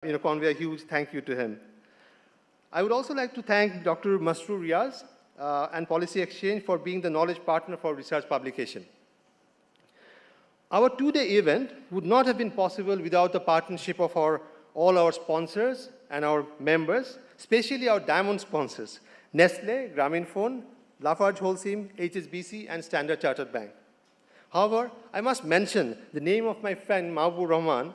convey a huge thank you to him. I would also like to thank Dr. Masroor Riaz and Policy Exchange for being the knowledge partner for research publication. Our two-day event would not have been possible without the partnership of all our sponsors and our members, especially our diamond sponsors, Nestle, Grameenphone, Lafarge Holcim, HSBC, and Standard Chartered Bank. However, I must mention the name of my friend Mahbub Rahman,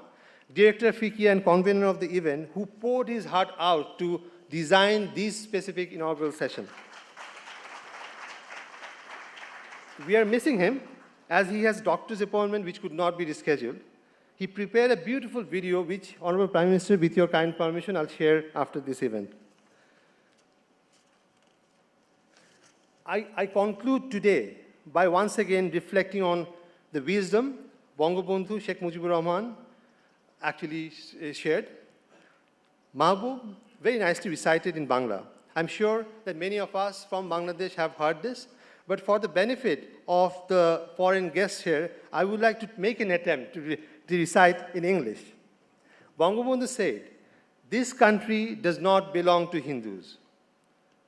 Director of FICCI and convener of the event, who poured his heart out to design this specific inaugural session. We are missing him as he has doctor's appointment which could not be rescheduled. He prepared a beautiful video which, Honorable Prime Minister, with your kind permission, I'll share after this event. I conclude today by once again reflecting on the wisdom Bangabandhu Sheikh Mujibur Rahman actually shared. Mahbub very nicely recited in Bangla. I'm sure that many of us from Bangladesh have heard this, but for the benefit of the foreign guests here, I would like to make an attempt to recite in English. Bangabandhu said, "This country does not belong to Hindus.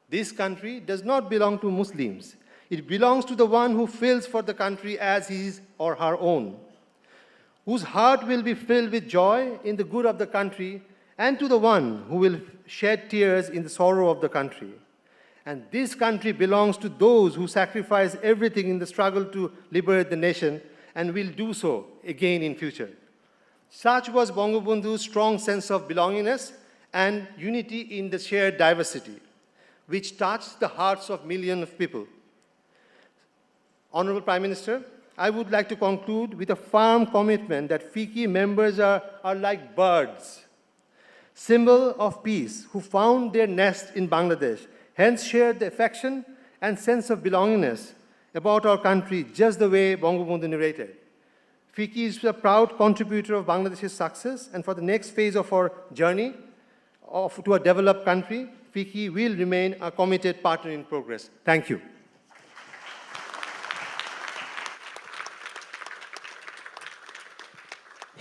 This country does not belong to Muslims. It belongs to the one who feels for the country as his or her own, whose heart will be filled with joy in the good of the country, and to the one who will shed tears in the sorrow of the country. And this country belongs to those who sacrifice everything in the struggle to liberate the nation and will do so again in future." Such was Bangabandhu's strong sense of belongingness and unity in the shared diversity, which touched the hearts of millions of people. Honorable Prime Minister, I would like to conclude with a firm commitment that FICCI members are like birds, symbol of peace, who found their nest in Bangladesh, hence shared the affection and sense of belongingness about our country just the way Bangabandhu narrated. FICCI is a proud contributor of Bangladesh's success, and for the next phase of our journey to a developed country, FICCI will remain a committed partner in progress. Thank you.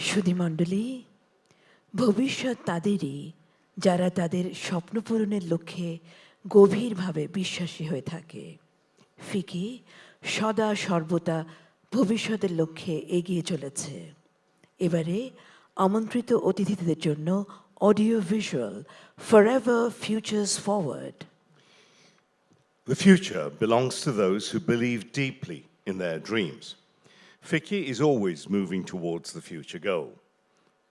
সুধীমণ্ডলী, ভবিষ্যৎ তাদেরই যারা তাদের স্বপ্ন পূরণের লক্ষ্যে গভীরভাবে বিশ্বাসী হয়ে থাকে। ফিকি সদা সর্বদা ভবিষ্যতের লক্ষ্যে এগিয়ে চলেছে। এবারে আমন্ত্রিত অতিথিদের জন্য audio visual Forever Futures Forward. The future belongs to those who believe deeply in their dreams. FICCI is always moving towards the future goal.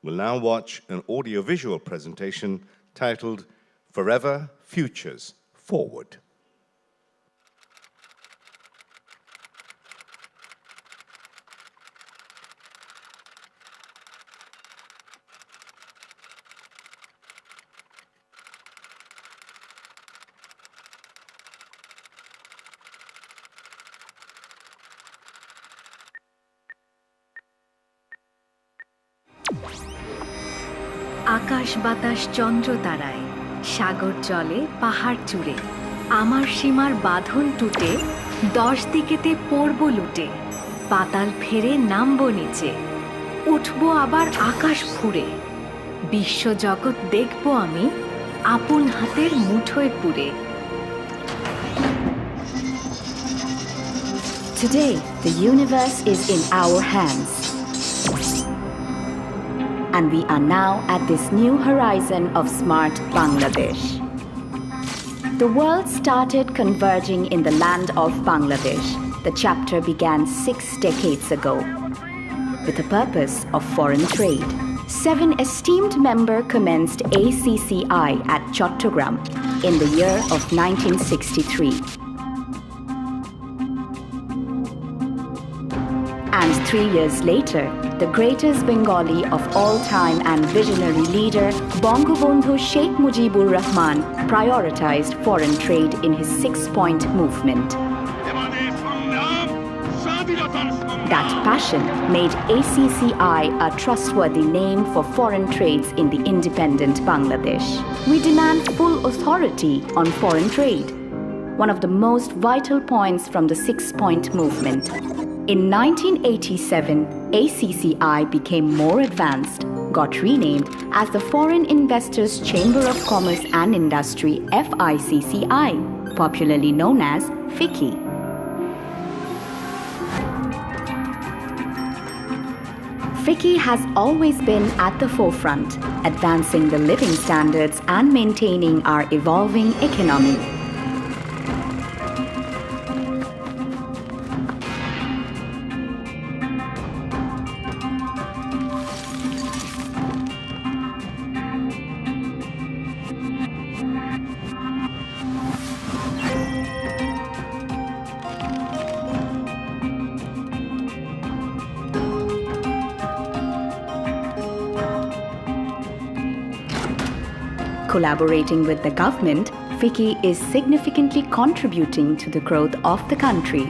We'll now watch an audiovisual presentation titled Forever Futures Forward. আকাশ বাতাস চন্দ্র তারায়, সাগর জলে পাহাড় চূড়ে, আমার সীমার বাঁধন টুটে 10 দিকেতে পড়ব লুটে, পাতাল ফেরে নামব নিচে, উঠবো আবার আকাশ ফুঁড়ে, বিশ্বজগৎ দেখব আমি আপন হাতের মুঠোয় পুরে। Today, the universe is in our hands. And we are now at this new horizon of smart Bangladesh. The world started converging in the land of Bangladesh. The chapter began 6 decades ago with the purpose of foreign trade. 7 esteemed members commenced ACCI at Chattogram in the year of 1963. And 3 years later, the greatest Bengali of all time and visionary leader, Bangabandhu Sheikh Mujibur Rahman, prioritized foreign trade in his 6-point movement. That passion made ACCI a trustworthy name for foreign trades in the independent Bangladesh. We demand full authority on foreign trade, one of the most vital points from the 6-point movement. In 1987, ACCI became more advanced, got renamed as the Foreign Investors Chamber of Commerce and Industry FICCI, popularly known as FICCI. FICCI has always been at the forefront, advancing the living standards and maintaining our evolving economy. Collaborating with the government, FICCI is significantly contributing to the growth of the country.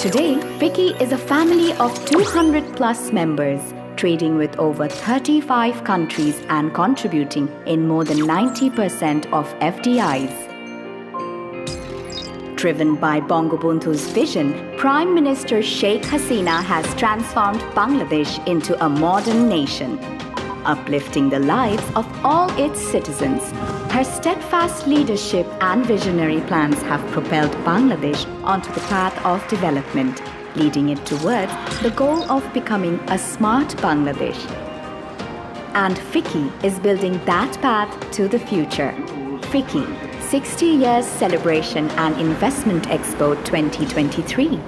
Today, FICCI is a family of 200 plus members, trading with over 35 countries and contributing in more than 90% of FDIs. Driven by Bangabandhu's vision, Prime Minister Sheikh Hasina has transformed Bangladesh into a modern nation, uplifting the lives of all its citizens. Her steadfast leadership and visionary plans have propelled Bangladesh onto the path of development, leading it towards the goal of becoming a smart Bangladesh. And FICCI is building that path to the future. FICCI 60 Years Celebration and Investment Expo 2023.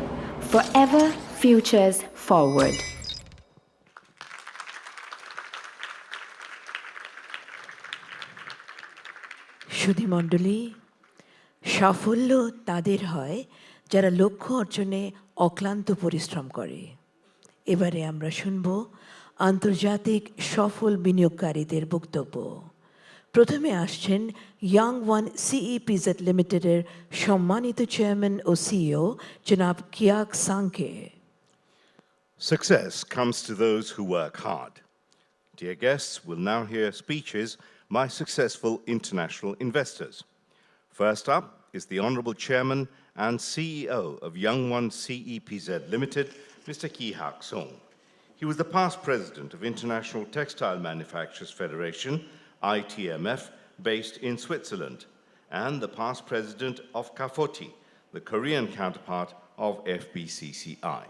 Forever Futures Forward. সুধীমণ্ডলী, সাফল্য তাদের হয় যারা লক্ষ্য অর্জনে অক্লান্ত পরিশ্রম করে। এবারে আমরা শুনব আন্তর্জাতিক সফল বিনিয়োগকারীদের বক্তব্য। প্রথমে আসছেন ইয়াং ওয়ান সিইপিজেড লিমিটেডের সম্মানিত চেয়ারম্যান ও সিইও জনাব কিয়াক সাংকে। Success comes to those who work hard. Dear guests, we'll now hear speeches by successful international investors. First up is the Honourable Chairman and CEO of Young One CEPZ Limited, Mr. Ki Hak Song. He was the past president of International Textile Manufacturers Federation, ITMF, based in Switzerland, and the past president of CAFOTI, the Korean counterpart of FBCCI.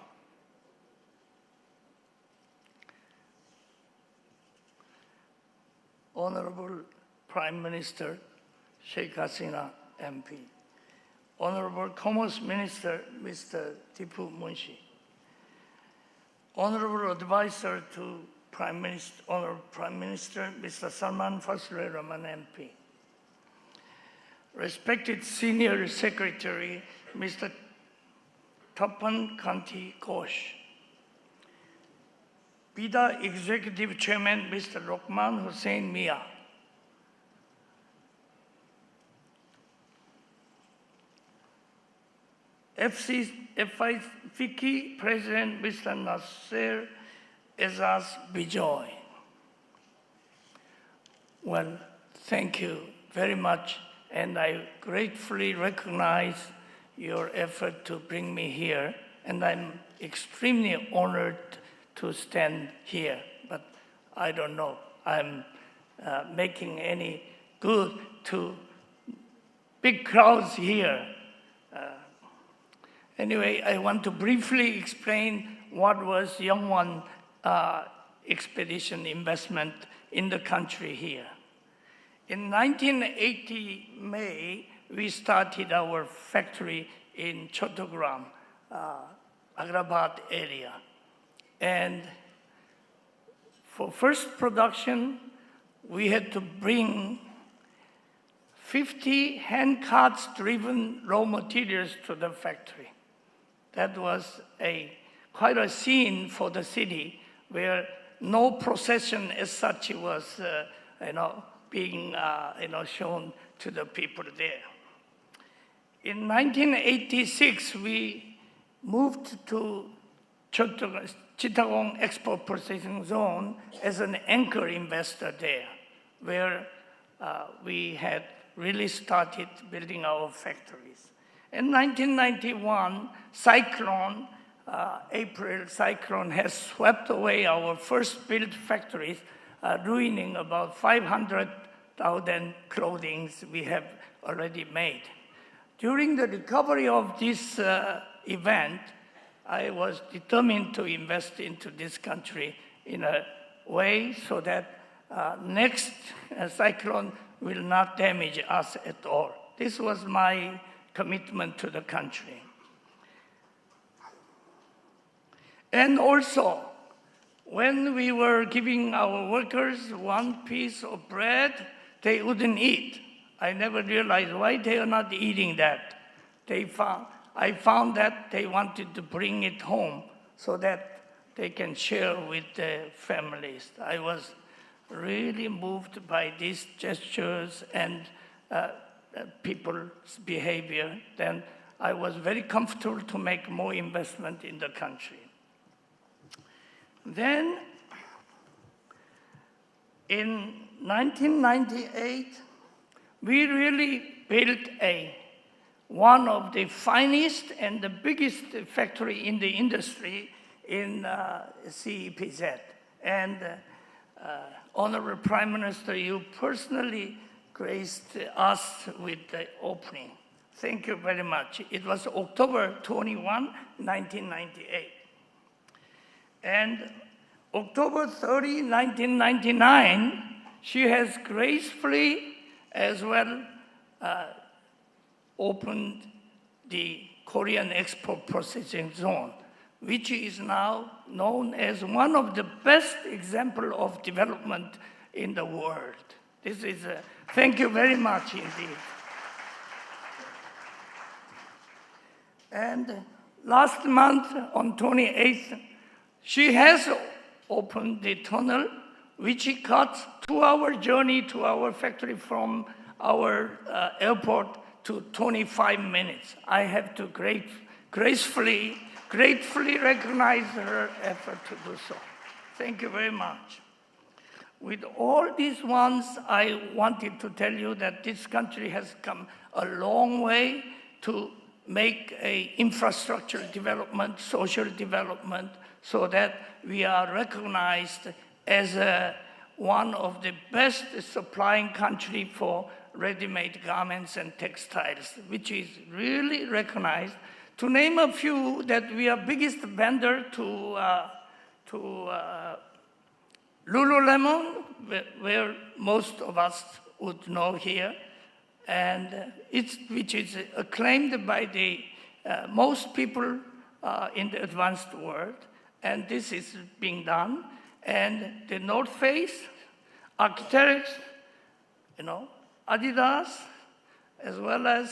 Honorable Prime Minister Sheikh Hasina MP, Honorable Commerce Minister Mr. Tipu Munshi, Honorable Advisor to Honorable Prime Minister Mr. Salman Fasle Rahman MP, respected Senior Secretary Mr. Tapan Kanti Ghosh, PIDA Executive Chairman Mr. Lokman Hussain Mia, FICCI President Mr. Nasser Ezaz Bijoy. Well, thank you very much, and I gratefully recognize your effort to bring me here, and I'm extremely honored to stand here, but I don't know I'm making any good to big crowds here. Anyway, I want to briefly explain what was Young One expedition investment in the country here. In 1980 May, we started our factory in Chattogram, Agrabad area. And for first production, we had to bring 50 hand carts driven raw materials to the factory. That was quite a scene for the city where no procession as such was being shown to the people there. In 1986, we moved to Chittagong Expo Processing Zone as an anchor investor there, where we had really started building our factories. In 1991, cyclone, April cyclone has swept away our first built factories, ruining about 500,000 clothings we have already made. During the recovery of this event, I was determined to invest into this country in a way so that next cyclone will not damage us at all. This was my commitment to the country. And also, when we were giving our workers one piece of bread, they wouldn't eat. I never realized why they are not eating that. I found that they wanted to bring it home so that they can share with their families. I was really moved by these gestures and people's behavior. Then I was very comfortable to make more investment in the country. Then, in 1998, we really built one of the finest and the biggest factory in the industry in CEPZ. And Honorable Prime Minister, you personally graced us with the opening. Thank you very much. It was October 21, 1998. And October 30, 1999, she has gracefully as well opened the Korean Expo processing zone, which is now known as one of the best examples of development in the world. This is thank you very much indeed. And last month on 28th, she has opened the tunnel, which cuts 2-hour journey to our factory from our airport to 25 minutes. I have to gratefully recognize her effort to do so. Thank you very much. With all these ones, I wanted to tell you that this country has come a long way to make an infrastructure development, social development, so that we are recognized as one of the best supplying country for ready-made garments and textiles, which is really recognized. To name a few, that we are biggest vendor to Lululemon, where most of us would know here, and which is acclaimed by the most people in the advanced world. And this is being done. And the North Face, Arc'teryx, Adidas, as well as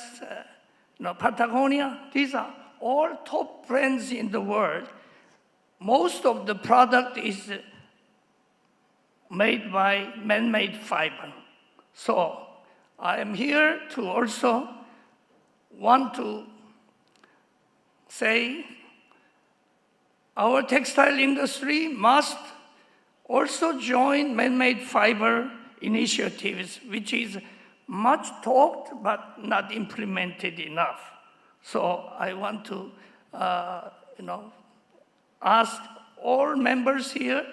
Patagonia, these are all top brands in the world. Most of the product is made by man-made fiber. So I am here to also want to say our textile industry must also join man-made fiber initiatives, which is much talked but not implemented enough. So I want to ask all members here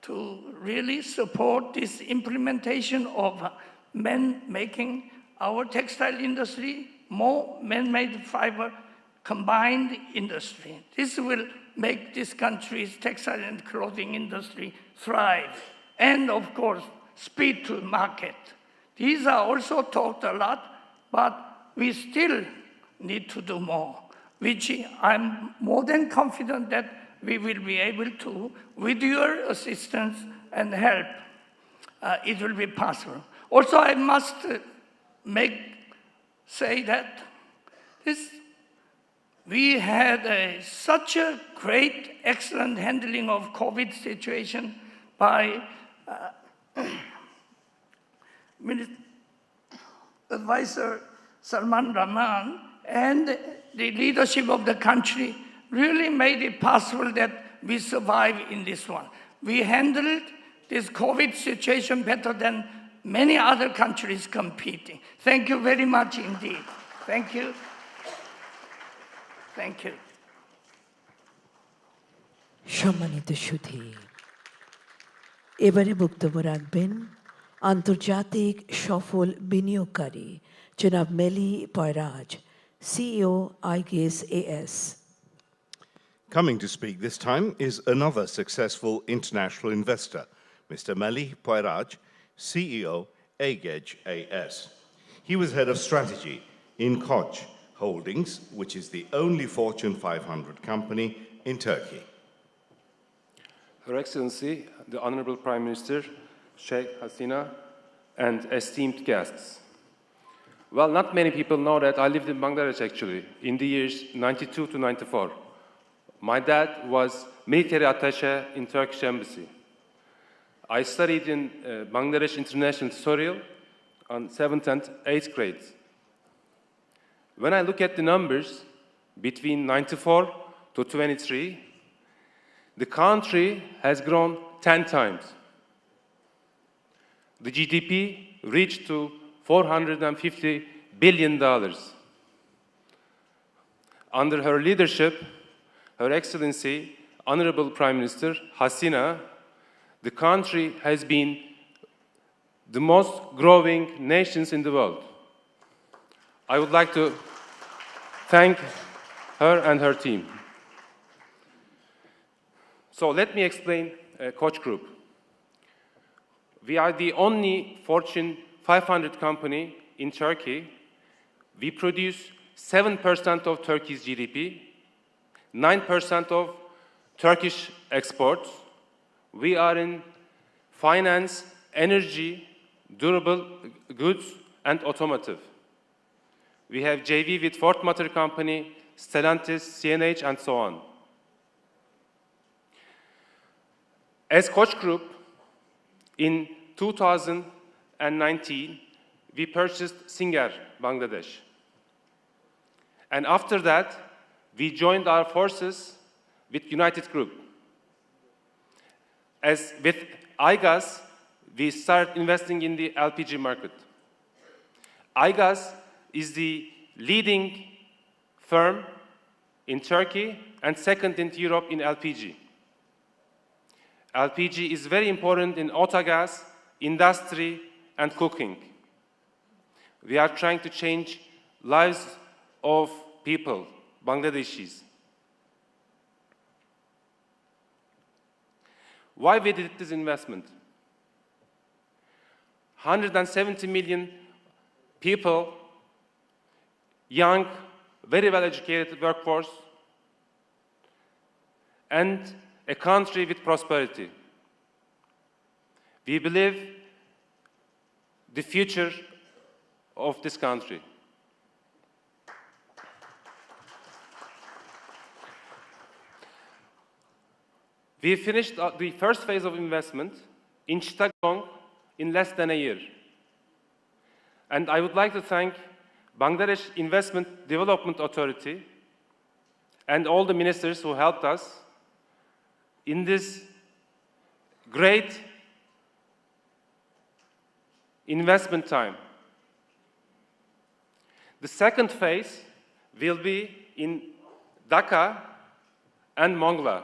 to really support this implementation of making our textile industry more man-made fiber combined industry. This will make this country's textile and clothing industry thrive. And of course, speed to market. These are also talked a lot, but we still need to do more, which I'm more than confident that we will be able to, with your assistance and help, it will be possible. Also, I must say that we had such a great, excellent handling of COVID situation by Advisor Salman Rahman, and the leadership of the country really made it possible that we survive in this one. We handled this COVID situation better than many other countries competing. Thank you very much indeed. Thank you. Thank you. সম্মানিত সুধী, এবারে বক্তব্য রাখবেন আন্তর্জাতিক সফল বিনিয়োগকারী জনাব মেলি পয়রাজ, CEO আইগেস AS. Coming to speak this time is another successful international investor, Mr. Meli Poiraj, CEO Aigej AS. He was head of strategy in Koç Holdings, which is the only Fortune 500 company in Turkey. Her Excellency, the Honorable Prime Minister, Sheikh Hasina, and esteemed guests. Well, not many people know that I lived in Bangladesh actually in the years 92 to 94. My dad was military attaché in Turkish embassy. I studied in Bangladesh International Tutorial on 7th and 8th grades. When I look at the numbers between 94 to 23, the country has grown 10 times. The GDP reached to $450 billion. Under her leadership, Her Excellency, Honorable Prime Minister Hasina, the country has been the most growing nations in the world. I would like to thank her and her team. So let me explain Koç Group. We are the only Fortune 500 company in Turkey. We produce 7% of Turkey's GDP, 9% of Turkish exports. We are in finance, energy, durable goods, and automotive. We have JV with Ford Motor Company, Stellantis, CNH, and so on. As Koç Group, in 2019, we purchased Singer, Bangladesh. And after that, we joined our forces with United Group. As with Aygaz, we started investing in the LPG market. Aygaz is the leading firm in Turkey and second in Europe in LPG. LPG is very important in autogas, industry, and cooking. We are trying to change lives of people, Bangladeshis. Why we did this investment? 170 million people, young, very well-educated workforce, and a country with prosperity. We believe the future of this country. We finished the first phase of investment in Chittagong in less than a year. And I would like to thank Bangladesh Investment Development Authority and all the ministers who helped us in this great investment time. The second phase will be in Dhaka and Mongla.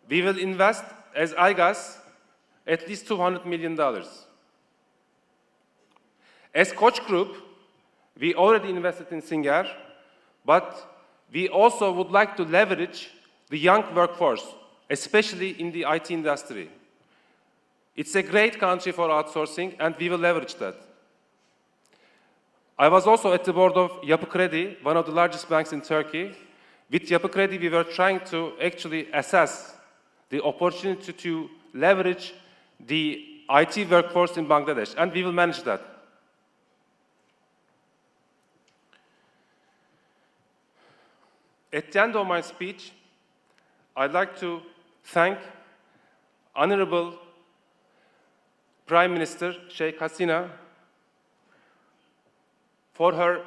We will invest as Aygaz at least $200 million. As Koç Group, we already invested in Singer, but we also would like to leverage the young workforce, especially in the IT industry. It's a great country for outsourcing, and we will leverage that. I was also at the board of Yapı Kredi, one of the largest banks in Turkey. With Yapı Kredi, we were trying to actually assess the opportunity to leverage the IT workforce in Bangladesh, and we will manage that. At the end of my speech, I'd like to thank Honorable Prime Minister Sheikh Hasina for her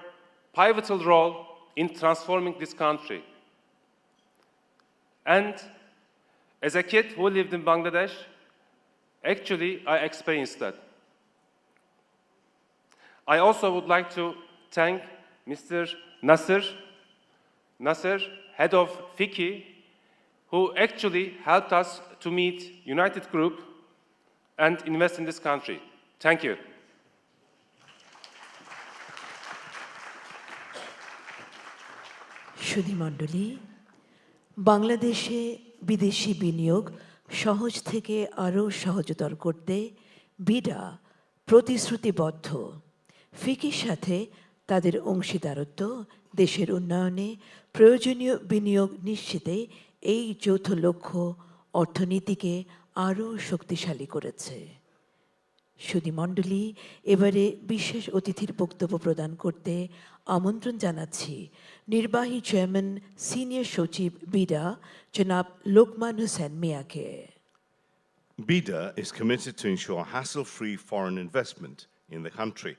pivotal role in transforming this country. And as a kid who lived in Bangladesh, actually I experienced that. I also would like to thank Mr. Nasser, head of FICCI, who actually helped us to meet United Group and invest in this country. Thank you. সুধীমণ্ডলী, বাংলাদেশে বিদেশি বিনিয়োগ সহজ থেকে আরও সহজতর করতে BIDA প্রতিশ্রুতিবদ্ধ। ফিকির সাথে তাদের অংশীদারত্ব দেশের উন্নয়নে প্রয়োজনীয় বিনিয়োগ নিশ্চিতে এই যৌথ লক্ষ্য অর্থনীতিকে আরও শক্তিশালী করেছে। সুধীমণ্ডলী, এবারে বিশেষ অতিথির বক্তব্য প্রদান করতে আমন্ত্রণ জানাচ্ছি নির্বাহী চেয়ারম্যান সিনিয়র সচিব বিডা জনাব লোকমান হোসেন মিয়াকে। BIDA is committed to ensure hassle-free foreign investment in the country.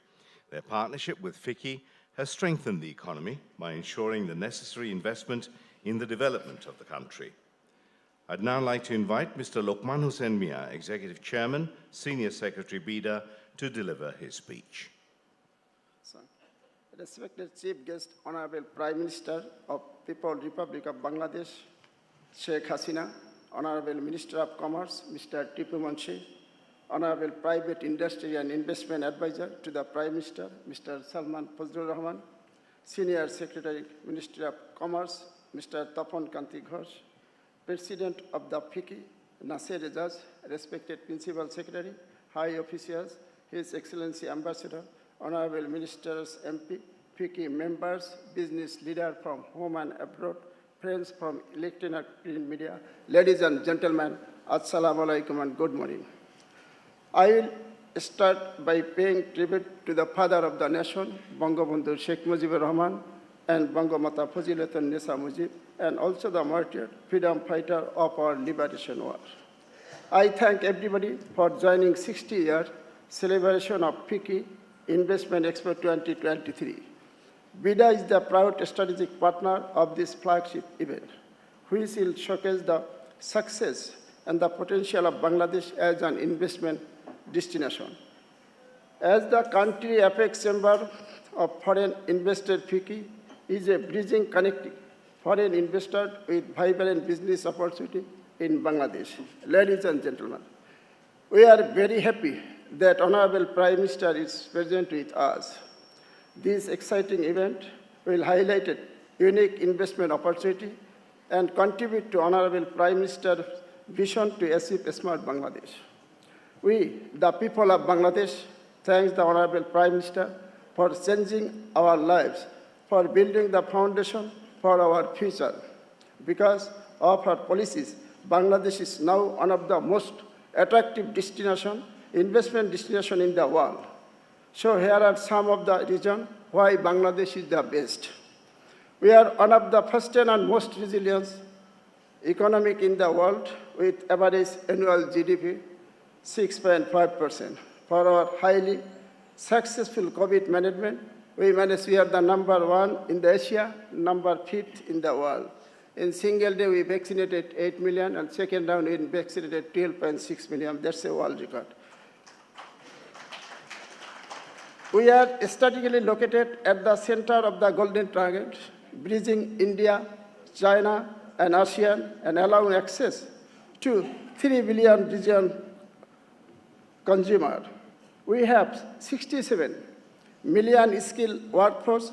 Their partnership with FICCI has strengthened the economy by ensuring the necessary investment in the development of the country. I'd now like to invite Mr. Lokman Hossain Mia, Executive Chairman, Senior Secretary BIDA, to deliver his speech. Respected Chief Guest, Honorable Prime Minister of People's Republic of Bangladesh, Sheikh Hasina, Honorable Minister of Commerce, Mr. Tipu Munshi, Honorable Private Industry and Investment Advisor to the Prime Minister, Mr. Salman Fazlur Rahman, Senior Secretary, Ministry of Commerce, Mr. Tapon Kanti Ghosh, President of the FICCI, Nasser Ejaz, respected Principal Secretary, High Officials, His Excellency Ambassador, Honorable Ministers, MP, FICCI members, business leaders from home and abroad, friends from electronic print media, ladies and gentlemen, Assalamu alaikum and good morning. I will start by paying tribute to the father of the nation, Bangabandhu Sheikh Mujibur Rahman, and Bangamata Fazilatun Nisa Mujib, and also the martyr, freedom fighter of our liberation war. I thank everybody for joining 60-year celebration of FICCI Investment Expo 2023. BIDA is the proud strategic partner of this flagship event, which will showcase the success and the potential of Bangladesh as an investment destination. As the country apex chamber of foreign investor, FICCI is a bridging connecting foreign investors with vibrant business opportunity in Bangladesh. Ladies and gentlemen, we are very happy that Honorable Prime Minister is present with us. This exciting event will highlight a unique investment opportunity and contribute to Honorable Prime Minister's vision to achieve a smart Bangladesh. We, the people of Bangladesh, thank the Honorable Prime Minister for changing our lives, for building the foundation for our future. Because of her policies, Bangladesh is now one of the most attractive investment destination in the world. So here are some of the reasons why Bangladesh is the best. We are one of the fastest and most resilient economic in the world with average annual GDP 6.5%. For our highly successful COVID management, we managed we are the number 1 in the Asia, number 5th in the world. In single day, we vaccinated 8 million, and second round, we vaccinated 12.6 million. That's a world record. We are strategically located at the center of the Golden Triangle, bridging India, China, and ASEAN, and allowing access to 3 billion region consumers. We have 67 million skilled workforce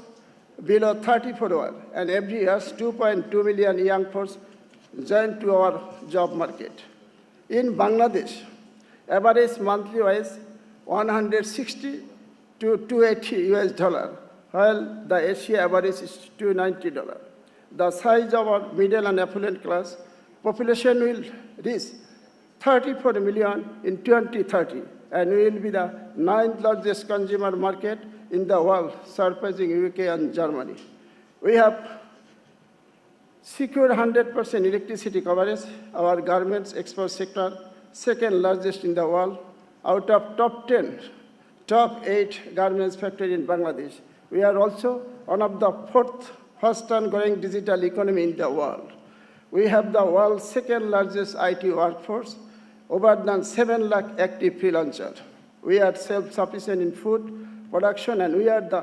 below 34 years, and every year 2.2 million young folks join to our job market. In Bangladesh, average monthly wage 160 to 280 US dollar, while the Asia average is $290. The size of our middle and affluent class population will reach 34 million in 2030, and we will be the 9th largest consumer market in the world, surpassing UK and Germany. We have secured 100% electricity coverage. Our garments export sector, second largest in the world. Out of top 8 garments factory in Bangladesh. We are also one of the 4th fastest growing digital economy in the world. We have the world's second largest IT workforce, over than 7 lakh active freelancers. We are self-sufficient in food, production, and we are the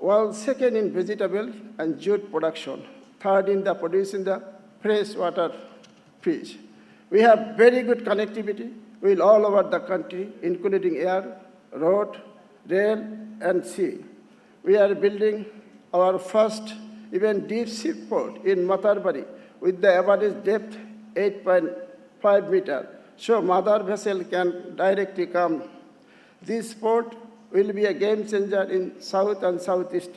world's second in vegetable and jute production, third in the producing the freshwater fish. We have very good connectivity with all over the country, including air, road, rail, and sea. We are building our first even deep sea port in Matarbari with the average depth 8.5 meters, so mother vessel can directly come. This port will be a game changer in South and Southeast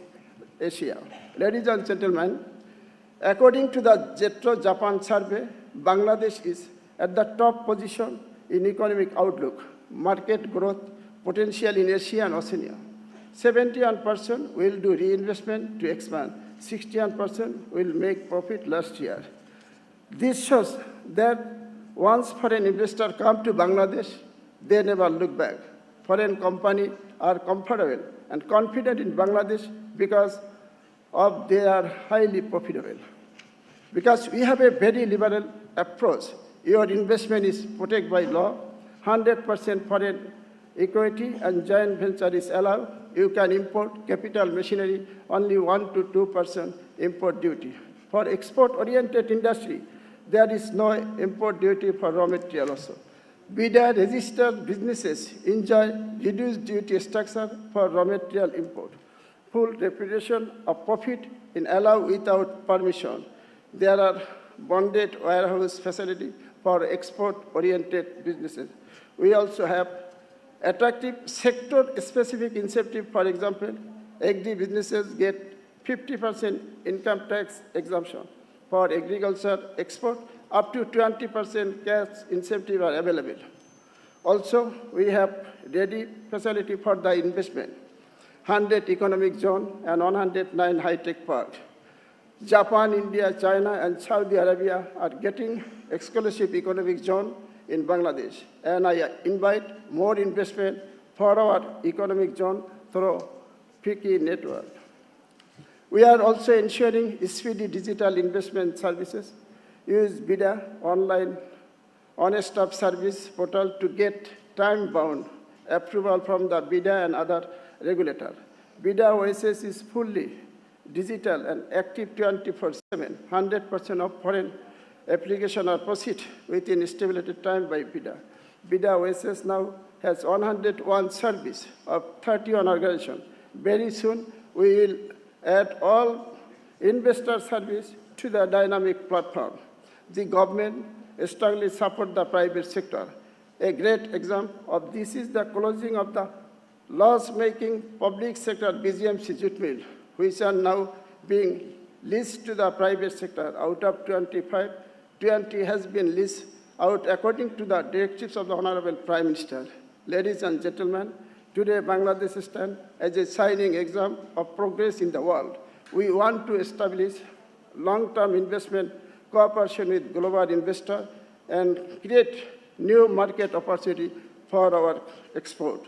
Asia. Ladies and gentlemen, according to the JETRO Japan survey, Bangladesh is at the top position in economic outlook, market growth potential in Asia and Oceania. 71% will do reinvestment to expand. 61% will make profit last year. This shows that once foreign investors come to Bangladesh, they never look back. Foreign companies are comfortable and confident in Bangladesh because of they are highly profitable. Because we have a very liberal approach. Your investment is protected by law, 100% foreign equity and joint venture is allowed. You can import capital machinery, only 1 to 2% import duty. For export-oriented industry, there is no import duty for raw material also. BIDA registered businesses enjoy reduced duty structure for raw material import. Full reputation of profit in allow without permission. There are bonded warehouse facility for export-oriented businesses. We also have attractive sector-specific incentive. For example, agri businesses get 50% income tax exemption. For agriculture export, up to 20% cash incentive are available. Also, we have ready facility for the investment, 100 economic zone and 109 high-tech park. Japan, India, China, and Saudi Arabia are getting exclusive economic zone in Bangladesh, and I invite more investment for our economic zone through FICCI network. We are also ensuring speedy digital investment services. Use BIDA online on-stop service portal to get time-bound approval from the BIDA and other regulator. BIDA OSS is fully digital and active 24/7. 100% of foreign applications are processed within stipulated time by BIDA. BIDA OSS now has 101 service of 31 organizations. Very soon, we will add all investor service to the dynamic platform. The government strongly supports the private sector. A great example of this is the closing of the loss-making public sector BGMC jute mill, which are now being leased to the private sector. Out of 25, 20 has been leased out according to the directives of the Honorable Prime Minister. Ladies and gentlemen, today Bangladesh stands as a shining example of progress in the world. We want to establish long-term investment cooperation with global investors and create new market opportunity for our export.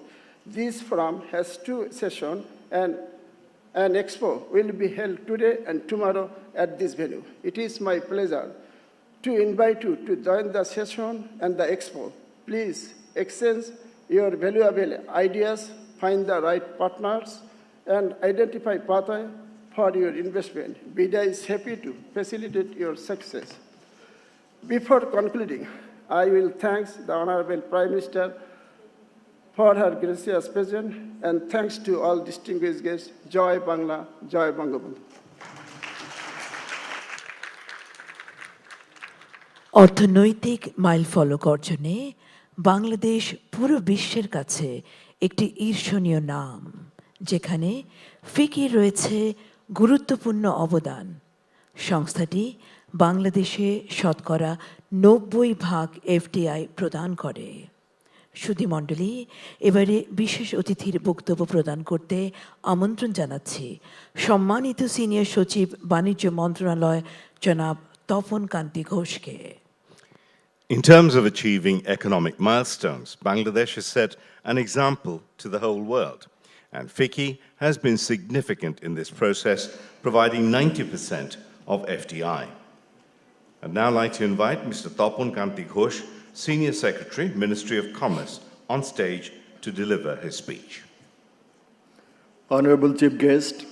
This forum has 2 sessions, and an expo will be held today and tomorrow at this venue. It is my pleasure to invite you to join the session and the expo. Please exchange your valuable ideas, find the right partners, and identify pathway for your investment. BIDA is happy to facilitate your success. Before concluding, I will thank the Honorable Prime Minister for her gracious presence, and thanks to all distinguished guests. Joy Bangla, Joy Bangabandhu. অর্থনৈতিক mile ফলক অর্জনে বাংলাদেশ পুরো বিশ্বের কাছে একটি ঈর্ষণীয় নাম, যেখানে ফিকি রয়েছে গুরুত্বপূর্ণ অবদান। সংস্থাটি বাংলাদেশে শতকরা 90% FDI প্রদান করে। সুধীমণ্ডলী, এবারে বিশেষ অতিথির বক্তব্য প্রদান করতে আমন্ত্রণ জানাচ্ছি সম্মানিত সিনিয়র সচিব বাণিজ্য মন্ত্রণালয় জনাব তপন কান্তি ঘোষকে। In terms of achieving economic milestones, Bangladesh has set an example to the whole world, and FICCI has been significant in this process, providing 90% of FDI. I'd now like to invite Mr. Topon Kanti Ghosh, Senior Secretary, Ministry of Commerce, on stage to deliver his speech. Honorable Chief Guest,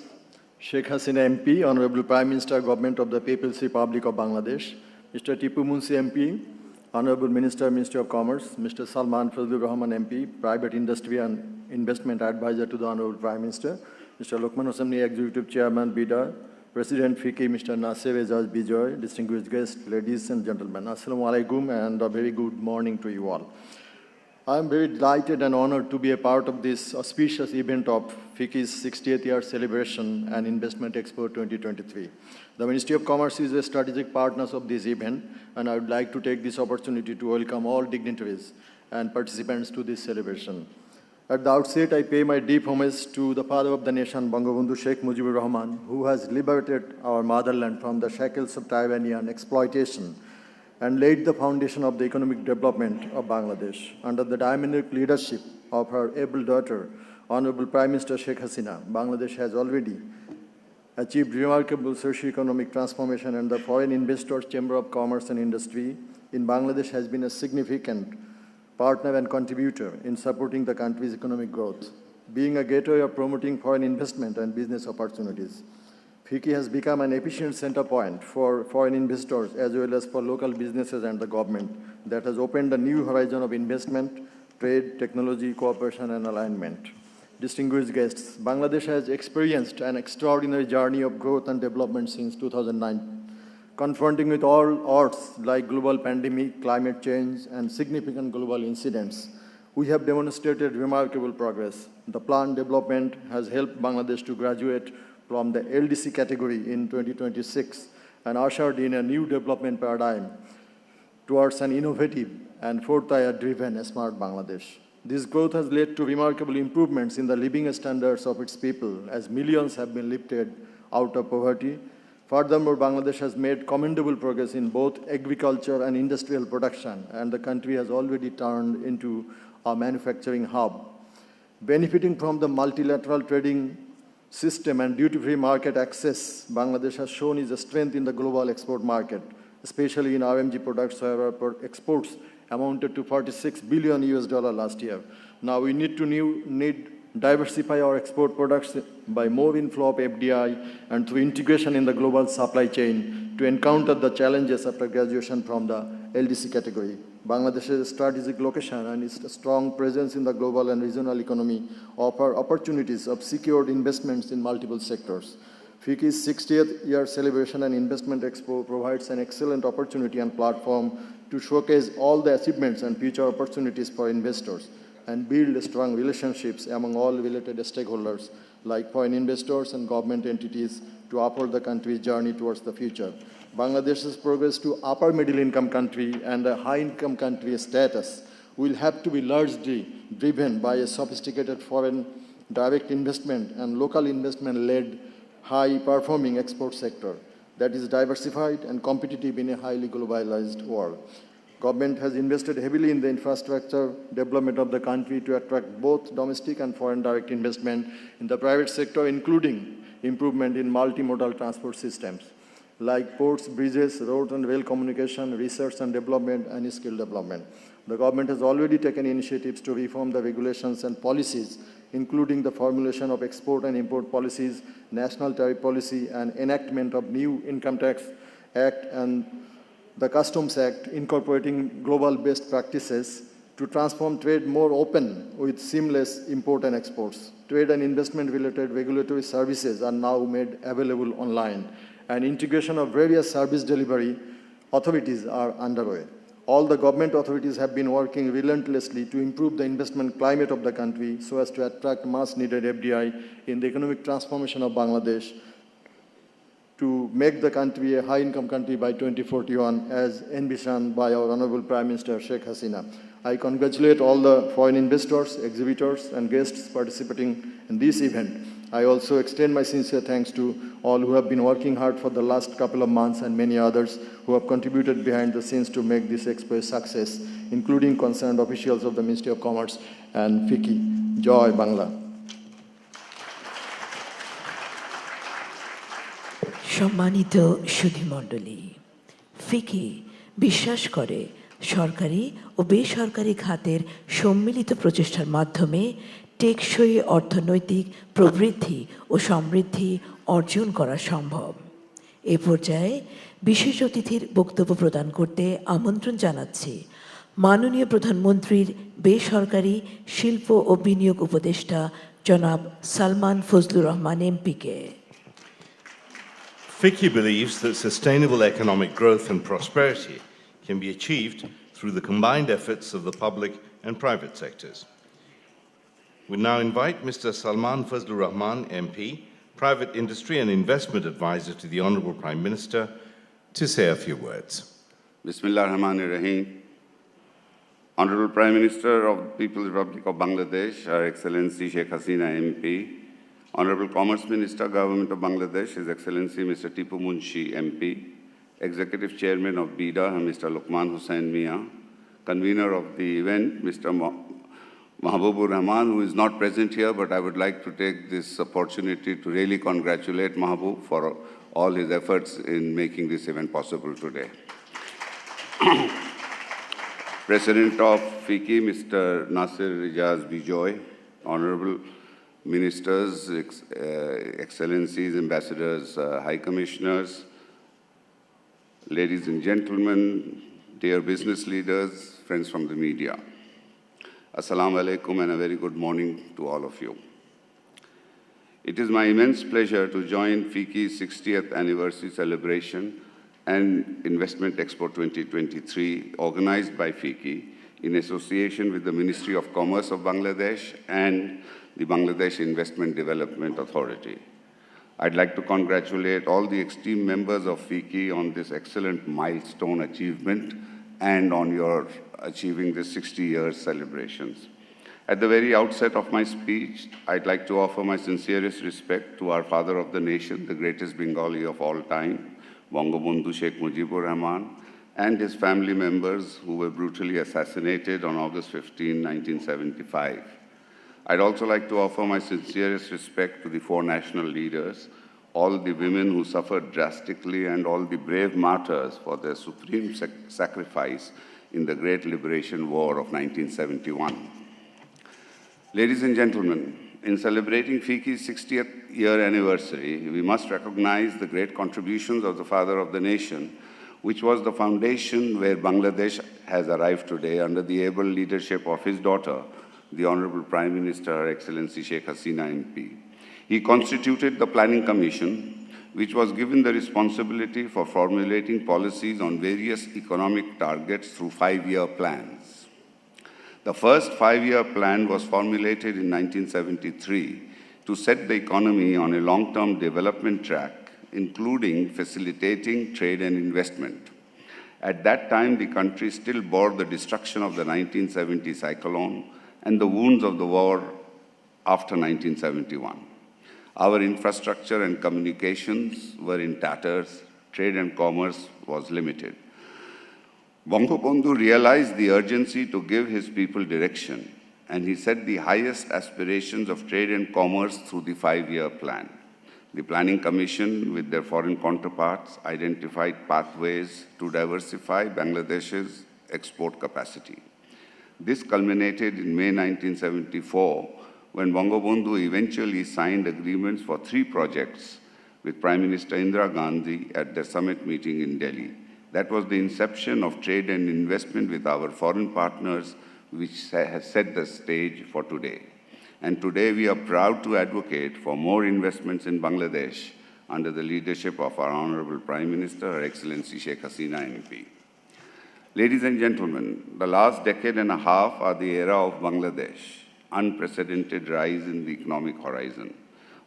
Sheikh Hasina MP, Honorable Prime Minister, Government of the People's Republic of Bangladesh, Mr. Tipu Munshi MP, Honorable Minister, Ministry of Commerce, Mr. Salman Fazlur Rahman MP, Private Industry and Investment Advisor to the Honorable Prime Minister, Mr. Lokman Hosemni, Executive Chairman, BIDA, President FICCI, Mr. Nasir Ejaz Bijoy, distinguished guests, ladies and gentlemen. Assalamu alaikum and a very good morning to you all. I am very delighted and honored to be a part of this auspicious event of FICCI's 60th year celebration and Investment Expo 2023. The Ministry of Commerce is a strategic partner of this event, and I would like to take this opportunity to welcome all dignitaries and participants to this celebration. At the outset, I pay my deep homage to the father of the nation, Bangabandhu Sheikh Mujibur Rahman, who has liberated our motherland from the shackles of tyranny and exploitation and laid the foundation of the economic development of Bangladesh. Under the dynamic leadership of her able daughter, Honorable Prime Minister Sheikh Hasina, Bangladesh has already achieved remarkable socio-economic transformation, and the Foreign Investors Chamber of Commerce and Industry in Bangladesh has been a significant partner and contributor in supporting the country's economic growth, being a gateway of promoting foreign investment and business opportunities. FICCI has become an efficient center point for foreign investors as well as for local businesses and the government that has opened a new horizon of investment, trade, technology, cooperation, and alignment. Distinguished guests, Bangladesh has experienced an extraordinary journey of growth and development since 2009. Confronting with all odds like global pandemic, climate change, and significant global incidents, we have demonstrated remarkable progress. The planned development has helped Bangladesh to graduate from the LDC category in 2026 and ushered in a new development paradigm towards an innovative and forthright-driven smart Bangladesh. This growth has led to remarkable improvements in the living standards of its people, as millions have been lifted out of poverty. Furthermore, Bangladesh has made commendable progress in both agriculture and industrial production, and the country has already turned into a manufacturing hub. Benefiting from the multilateral trading system and duty-free market access, Bangladesh has shown its strength in the global export market, especially in RMG products, where our exports amounted to $46 billion last year. Now we need to diversify our export products by more inflow of FDI and through integration in the global supply chain to encounter the challenges after graduation from the LDC category. Bangladesh's strategic location and its strong presence in the global and regional economy offer opportunities of secured investments in multiple sectors. FICCI's 60th year celebration and Investment Expo provides an excellent opportunity and platform to showcase all the achievements and future opportunities for investors and build strong relationships among all related stakeholders like foreign investors and government entities to uphold the country's journey towards the future. Bangladesh's progress to upper middle income country and a high income country status will have to be largely driven by a sophisticated foreign direct investment and local investment-led high performing export sector that is diversified and competitive in a highly globalized world. Government has invested heavily in the infrastructure development of the country to attract both domestic and foreign direct investment in the private sector, including improvement in multimodal transport systems like ports, bridges, road and rail communication, research and development, and skill development. The government has already taken initiatives to reform the regulations and policies, including the formulation of export and import policies, national tariff policy, and enactment of new Income Tax Act and the Customs Act, incorporating global best practices to transform trade more open with seamless import and exports. Trade and investment-related regulatory services are now made available online, and integration of various service delivery authorities are underway. All the government authorities have been working relentlessly to improve the investment climate of the country so as to attract much-needed FDI in the economic transformation of Bangladesh to make the country a high-income country by 2041, as envisioned by our Honorable Prime Minister Sheikh Hasina. I congratulate all the foreign investors, exhibitors, and guests participating in this event. I also extend my sincere thanks to all who have been working hard for the last couple of months and many others who have contributed behind the scenes to make this Expo a success, including concerned officials of the Ministry of Commerce and FICCI. Joy Bangla. সম্মানিত সুধীমণ্ডলী, ফিকি বিশ্বাস করে সরকারি ও বেসরকারি খাতের সম্মিলিত প্রচেষ্টার মাধ্যমে টেকসই অর্থনৈতিক প্রবৃদ্ধি ও সমৃদ্ধি অর্জন করা সম্ভব। এ পর্যায়ে বিশেষ অতিথির বক্তব্য প্রদান করতে আমন্ত্রণ জানাচ্ছি মাননীয় প্রধানমন্ত্রীর বেসরকারি শিল্প ও বিনিয়োগ উপদেষ্টা জনাব Salman Fazlur Rahman এমপিকে। FICCI believes that sustainable economic growth and prosperity can be achieved through the combined efforts of the public and private sectors. We now invite Mr. Salman Fazlur Rahman, MP, Private Industry and Investment Advisor to the Honourable Prime Minister, to say a few words. Bismillah ar-Rahman ar-Rahim. Honourable Prime Minister of the People's Republic of Bangladesh, Her Excellency Sheikh Hasina MP, Honourable Commerce Minister, Government of Bangladesh, His Excellency Mr. Tipu Munshi MP, Executive Chairman of BIDA, Mr. Luqman Hussain Mia, Convener of the event, Mr. Mahbubur Rahman, who is not present here, but I would like to take this opportunity to really congratulate Mahbub for all his efforts in making this event possible today. President of FICCI, Mr. Nasir Rijaz Bijoy, Honorable Ministers, Excellencies, Ambassadors, High Commissioners, ladies and gentlemen, dear business leaders, friends from the media. Assalamu alaikum and a very good morning to all of you. It is my immense pleasure to join FICCI's 60th anniversary celebration and Investment Expo 2023, organized by FICCI in association with the Ministry of Commerce of Bangladesh and the Bangladesh Investment Development Authority. I'd like to congratulate all the esteemed members of FICCI on this excellent milestone achievement and on your achieving this 60 years celebrations. At the very outset of my speech, I'd like to offer my sincerest respect to our father of the nation, the greatest Bengali of all time, Bangabandhu Sheikh Mujibur Rahman, and his family members who were brutally assassinated on August 15, 1975. I'd also like to offer my sincerest respect to the four national leaders, all the women who suffered drastically, and all the brave martyrs for their supreme sacrifice in the Great Liberation War of 1971. Ladies and gentlemen, in celebrating FICCI's 60th year anniversary, we must recognize the great contributions of the father of the nation, which was the foundation where Bangladesh has arrived today under the able leadership of his daughter, the Honourable Prime Minister, Her Excellency Sheikh Hasina MP. He constituted the Planning Commission, which was given the responsibility for formulating policies on various economic targets through 5-year plans. The first 5-year plan was formulated in 1973 to set the economy on a long-term development track, including facilitating trade and investment. At that time, the country still bore the destruction of the 1970 cyclone and the wounds of the war after 1971. Our infrastructure and communications were in tatters, trade and commerce was limited. Bangabandhu realized the urgency to give his people direction, and he set the highest aspirations of trade and commerce through the 5-year plan. The Planning Commission, with their foreign counterparts, identified pathways to diversify Bangladesh's export capacity. This culminated in May 1974, when Bangabandhu eventually signed agreements for 3 projects with Prime Minister Indira Gandhi at their summit meeting in Delhi. That was the inception of trade and investment with our foreign partners, which has set the stage for today. And today we are proud to advocate for more investments in Bangladesh under the leadership of our Honourable Prime Minister, Her Excellency Sheikh Hasina MP. Ladies and gentlemen, the last decade and a half are the era of Bangladesh, unprecedented rise in the economic horizon.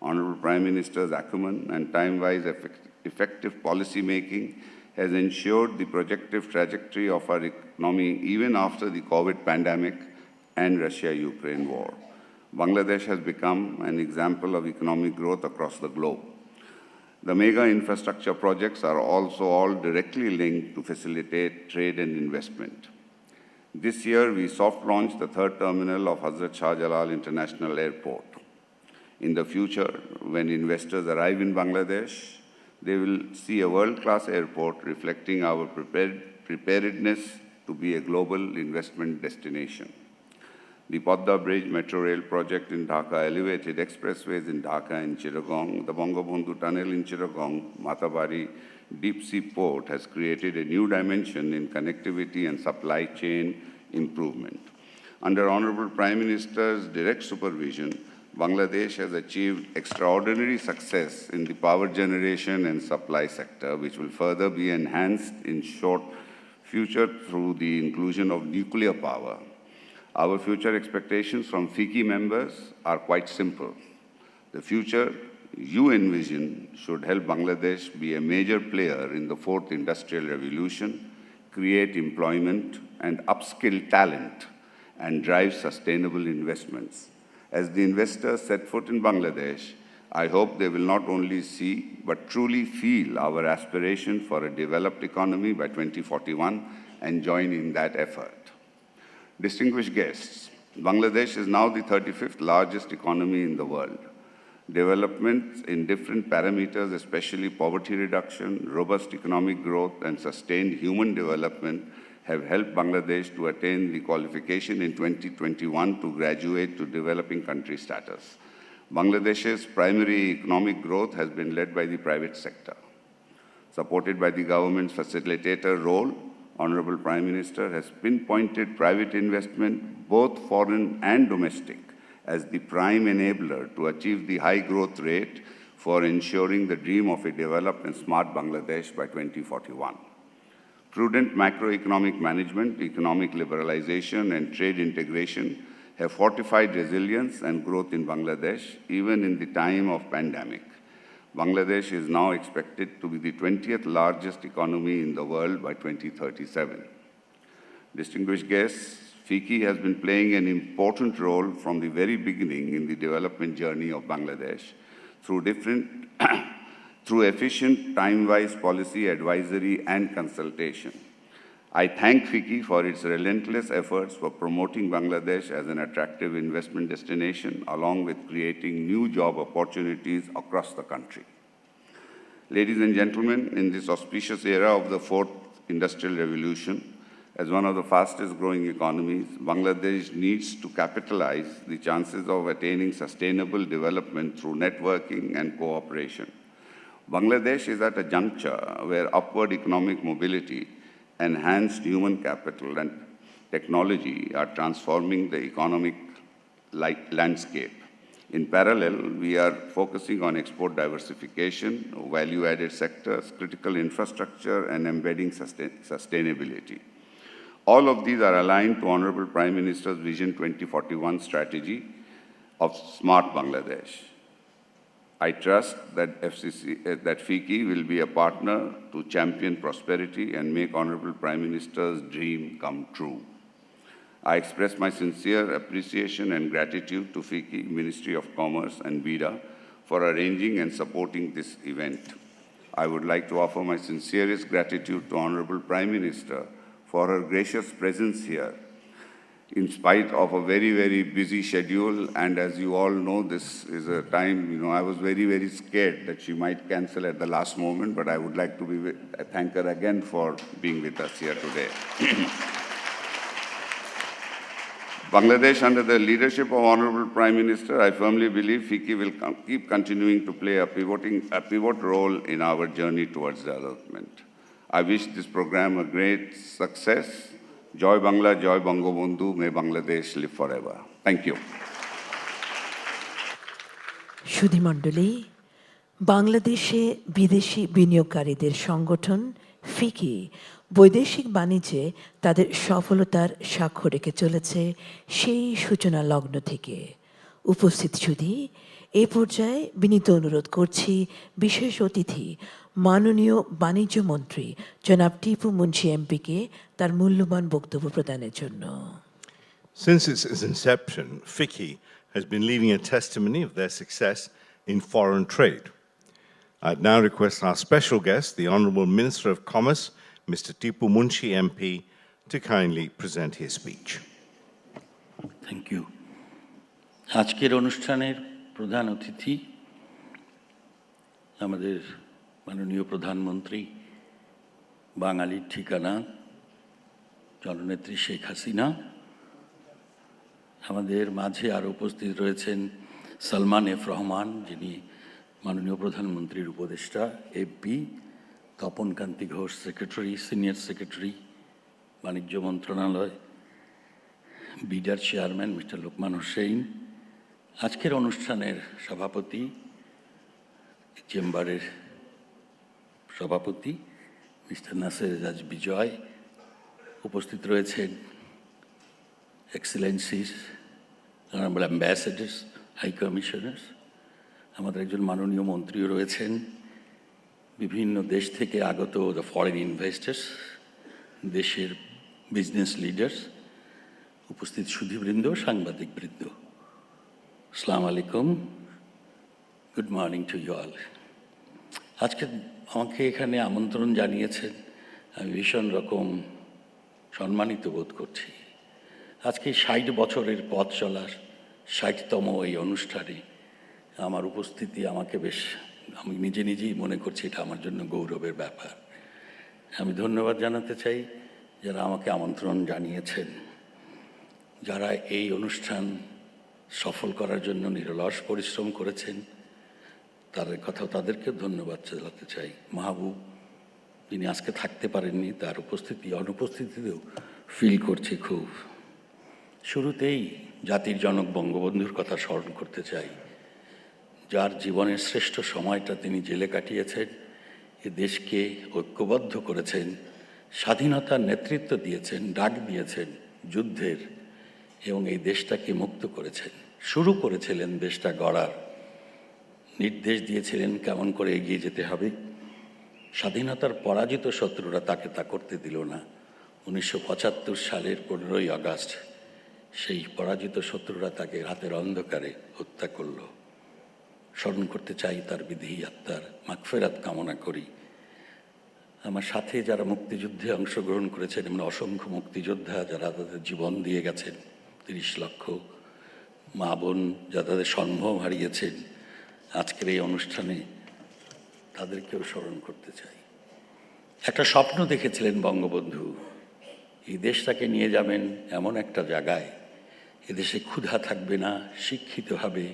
Honourable Prime Minister's acumen and time-wise effective policy making has ensured the projective trajectory of our economy even after the COVID pandemic and Russia-Ukraine war. Bangladesh has become an example of economic growth across the globe. The mega infrastructure projects are also all directly linked to facilitate trade and investment. This year, we soft-launched the 3rd terminal of Hazrat Shah Jalal International Airport. In the future, when investors arrive in Bangladesh, they will see a world-class airport reflecting our preparedness to be a global investment destination. the Padda Bridge Metro Rail project in Dhaka, elevated expressways in Dhaka and Chittagong, the Bangabandhu Tunnel in Chittagong, Matabari Deep Sea Port has created a new dimension in connectivity and supply chain improvement. Under Honorable Prime Minister's direct supervision, Bangladesh has achieved extraordinary success in the power generation and supply sector, which will further be enhanced in short future through the inclusion of nuclear power. Our future expectations from FICCI members are quite simple. The future you envision should help Bangladesh be a major player in the fourth industrial revolution, create employment and upskill talent, and drive sustainable investments. As the investors set foot in Bangladesh, I hope they will not only see but truly feel our aspiration for a developed economy by 2041 and join in that effort. Distinguished guests, Bangladesh is now the 35th largest economy in the world. Developments in different parameters, especially poverty reduction, robust economic growth, and sustained human development, have helped Bangladesh to attain the qualification in 2021 to graduate to developing country status. Bangladesh's primary economic growth has been led by the private sector. Supported by the government's facilitator role, Honorable Prime Minister has pinpointed private investment, both foreign and domestic, as the prime enabler to achieve the high growth rate for ensuring the dream of a developed and smart Bangladesh by 2041. Prudent macroeconomic management, economic liberalization, and trade integration have fortified resilience and growth in Bangladesh, even in the time of pandemic. Bangladesh is now expected to be the 20th largest economy in the world by 2037. Distinguished guests, FICCI has been playing an important role from the very beginning in the development journey of Bangladesh through efficient, time-wise policy advisory and consultation. I thank FICCI for its relentless efforts for promoting Bangladesh as an attractive investment destination, along with creating new job opportunities across the country. Ladies and gentlemen, in this auspicious era of the fourth industrial revolution, as one of the fastest growing economies, Bangladesh needs to capitalize the chances of attaining sustainable development through networking and cooperation. Bangladesh is at a juncture where upward economic mobility, enhanced human capital, and technology are transforming the economic landscape. In parallel, we are focusing on export diversification, value-added sectors, critical infrastructure, and embedding sustainability. All of these are aligned to Honorable Prime Minister's Vision 2041 strategy of Smart Bangladesh. I trust that FICCI will be a partner to champion prosperity and make Honorable Prime Minister's dream come true. I express my sincere appreciation and gratitude to FICCI, Ministry of Commerce and BIDA for arranging and supporting this event. I would like to offer my sincerest gratitude to Honorable Prime Minister for her gracious presence here, in spite of a very, very busy schedule. And as you all know, this is a time, I was very, very scared that she might cancel at the last moment, but I would like to thank her again for being with us here today. Bangladesh, under the leadership of Honorable Prime Minister, I firmly believe FICCI will keep continuing to play a pivot role in our journey towards development. I wish this program a great success. Joy Bangla, Joy Bangabandhu, may Bangladesh live forever. Thank you. সুধীমণ্ডলী, বাংলাদেশে বিদেশি বিনিয়োগকারীদের সংগঠন ফিকি বৈদেশিক বাণিজ্যে তাদের সফলতার সাক্ষ্য রেখে চলেছে সেই সূচনা লগ্ন থেকে। উপস্থিত সুধী, এ পর্যায়ে বিনীত অনুরোধ করছি বিশেষ অতিথি মাননীয় বাণিজ্য মন্ত্রী জনাব টিপু মুন্সি এমপিকে তার মূল্যবান বক্তব্য প্রদানের জন্য। Since its inception, FICCI has been leaving a testimony of their success in foreign trade. I'd now request our special guest, the Honourable Minister of Commerce, Mr. Tipu Munshi MP, to kindly present his speech. Thank you. আজকের অনুষ্ঠানের প্রধান অতিথি আমাদের মাননীয় প্রধানমন্ত্রী, বাঙালির ঠিকানা জননেত্রী শেখ হাসিনা, আমাদের মাঝে আরও উপস্থিত রয়েছেন সালমান এফ রহমান, যিনি মাননীয় প্রধানমন্ত্রীর উপদেষ্টা, এমপি, তপন কান্তি ঘোষ, সেক্রেটারি, সিনিয়র সেক্রেটারি, বাণিজ্য মন্ত্রণালয়, বিডার চেয়ারম্যান মিস্টার লোকমান হোসেন, আজকের অনুষ্ঠানের সভাপতি, চেম্বারের সভাপতি মিস্টার নাসের এজাজ বিজয়, উপস্থিত রয়েছেন excellencies, honourable ambassadors, high commissioners, আমাদের একজন মাননীয় মন্ত্রীও রয়েছেন, বিভিন্ন দেশ থেকে আগত দ্য ফরেন ইনভেস্টার্স, দেশের বিজনেস লিডার্স, উপস্থিত সুধীবৃন্দ, সাংবাদিকবৃন্দ, আসসালামু আলাইকুম, good morning to you all. আজকে আমাকে এখানে আমন্ত্রণ জানিয়েছেন, আমি ভীষণ রকম সম্মানিত বোধ করছি। আজকে 60 বছরের পথ চলার 60তম এই অনুষ্ঠানে আমার উপস্থিতি আমাকে বেশ, আমি নিজেই মনে করছি এটা আমার জন্য গৌরবের ব্যাপার। আমি ধন্যবাদ জানাতে চাই যারা আমাকে আমন্ত্রণ জানিয়েছেন, যারা এই অনুষ্ঠান সফল করার জন্য নিরলস পরিশ্রম করেছেন, তাদেরকেও ধন্যবাদ জানাতে চাই। মাহবুব, যিনি আজকে থাকতে পারেননি, তার অনুপস্থিতিতেও ফিল করছি খুব। শুরুতেই জাতির জনক বঙ্গবন্ধুর কথা স্মরণ করতে চাই, যার জীবনের শ্রেষ্ঠ সময়টা তিনি জেলে কাটিয়েছেন, এ দেশকে ঐক্যবদ্ধ করেছেন, স্বাধীনতার নেতৃত্ব দিয়েছেন, ডাক দিয়েছেন যুদ্ধের, এবং এই দেশটাকে মুক্ত করেছেন। শুরু করেছিলেন দেশটা গড়ার, নির্দেশ দিয়েছিলেন কেমন করে এগিয়ে যেতে হবে। স্বাধীনতার পরাজিত শত্রুরা তাকে তা করতে দিল না। 1975 সালের 15ই আগস্ট সেই পরাজিত শত্রুরা তাকে রাতের অন্ধকারে হত্যা করল। স্মরণ করতে চাই তার বিধি আত্মার মাগফিরাত কামনা করি। আমার সাথে যারা মুক্তিযুদ্ধে অংশগ্রহণ করেছেন, এমন অসংখ্য মুক্তিযোদ্ধা যারা তাদের জীবন দিয়ে গেছেন, 30 লক্ষ মা বোন যারা তাদের সম্ভব হারিয়েছেন, আজকের এই অনুষ্ঠানে তাদেরকেও স্মরণ করতে চাই। একটা স্বপ্ন দেখেছিলেন বঙ্গবন্ধু, এই দেশটাকে নিয়ে যাবেন এমন একটা জায়গায়, এদেশে ক্ষুধা থাকবে না, শিক্ষিত হবে,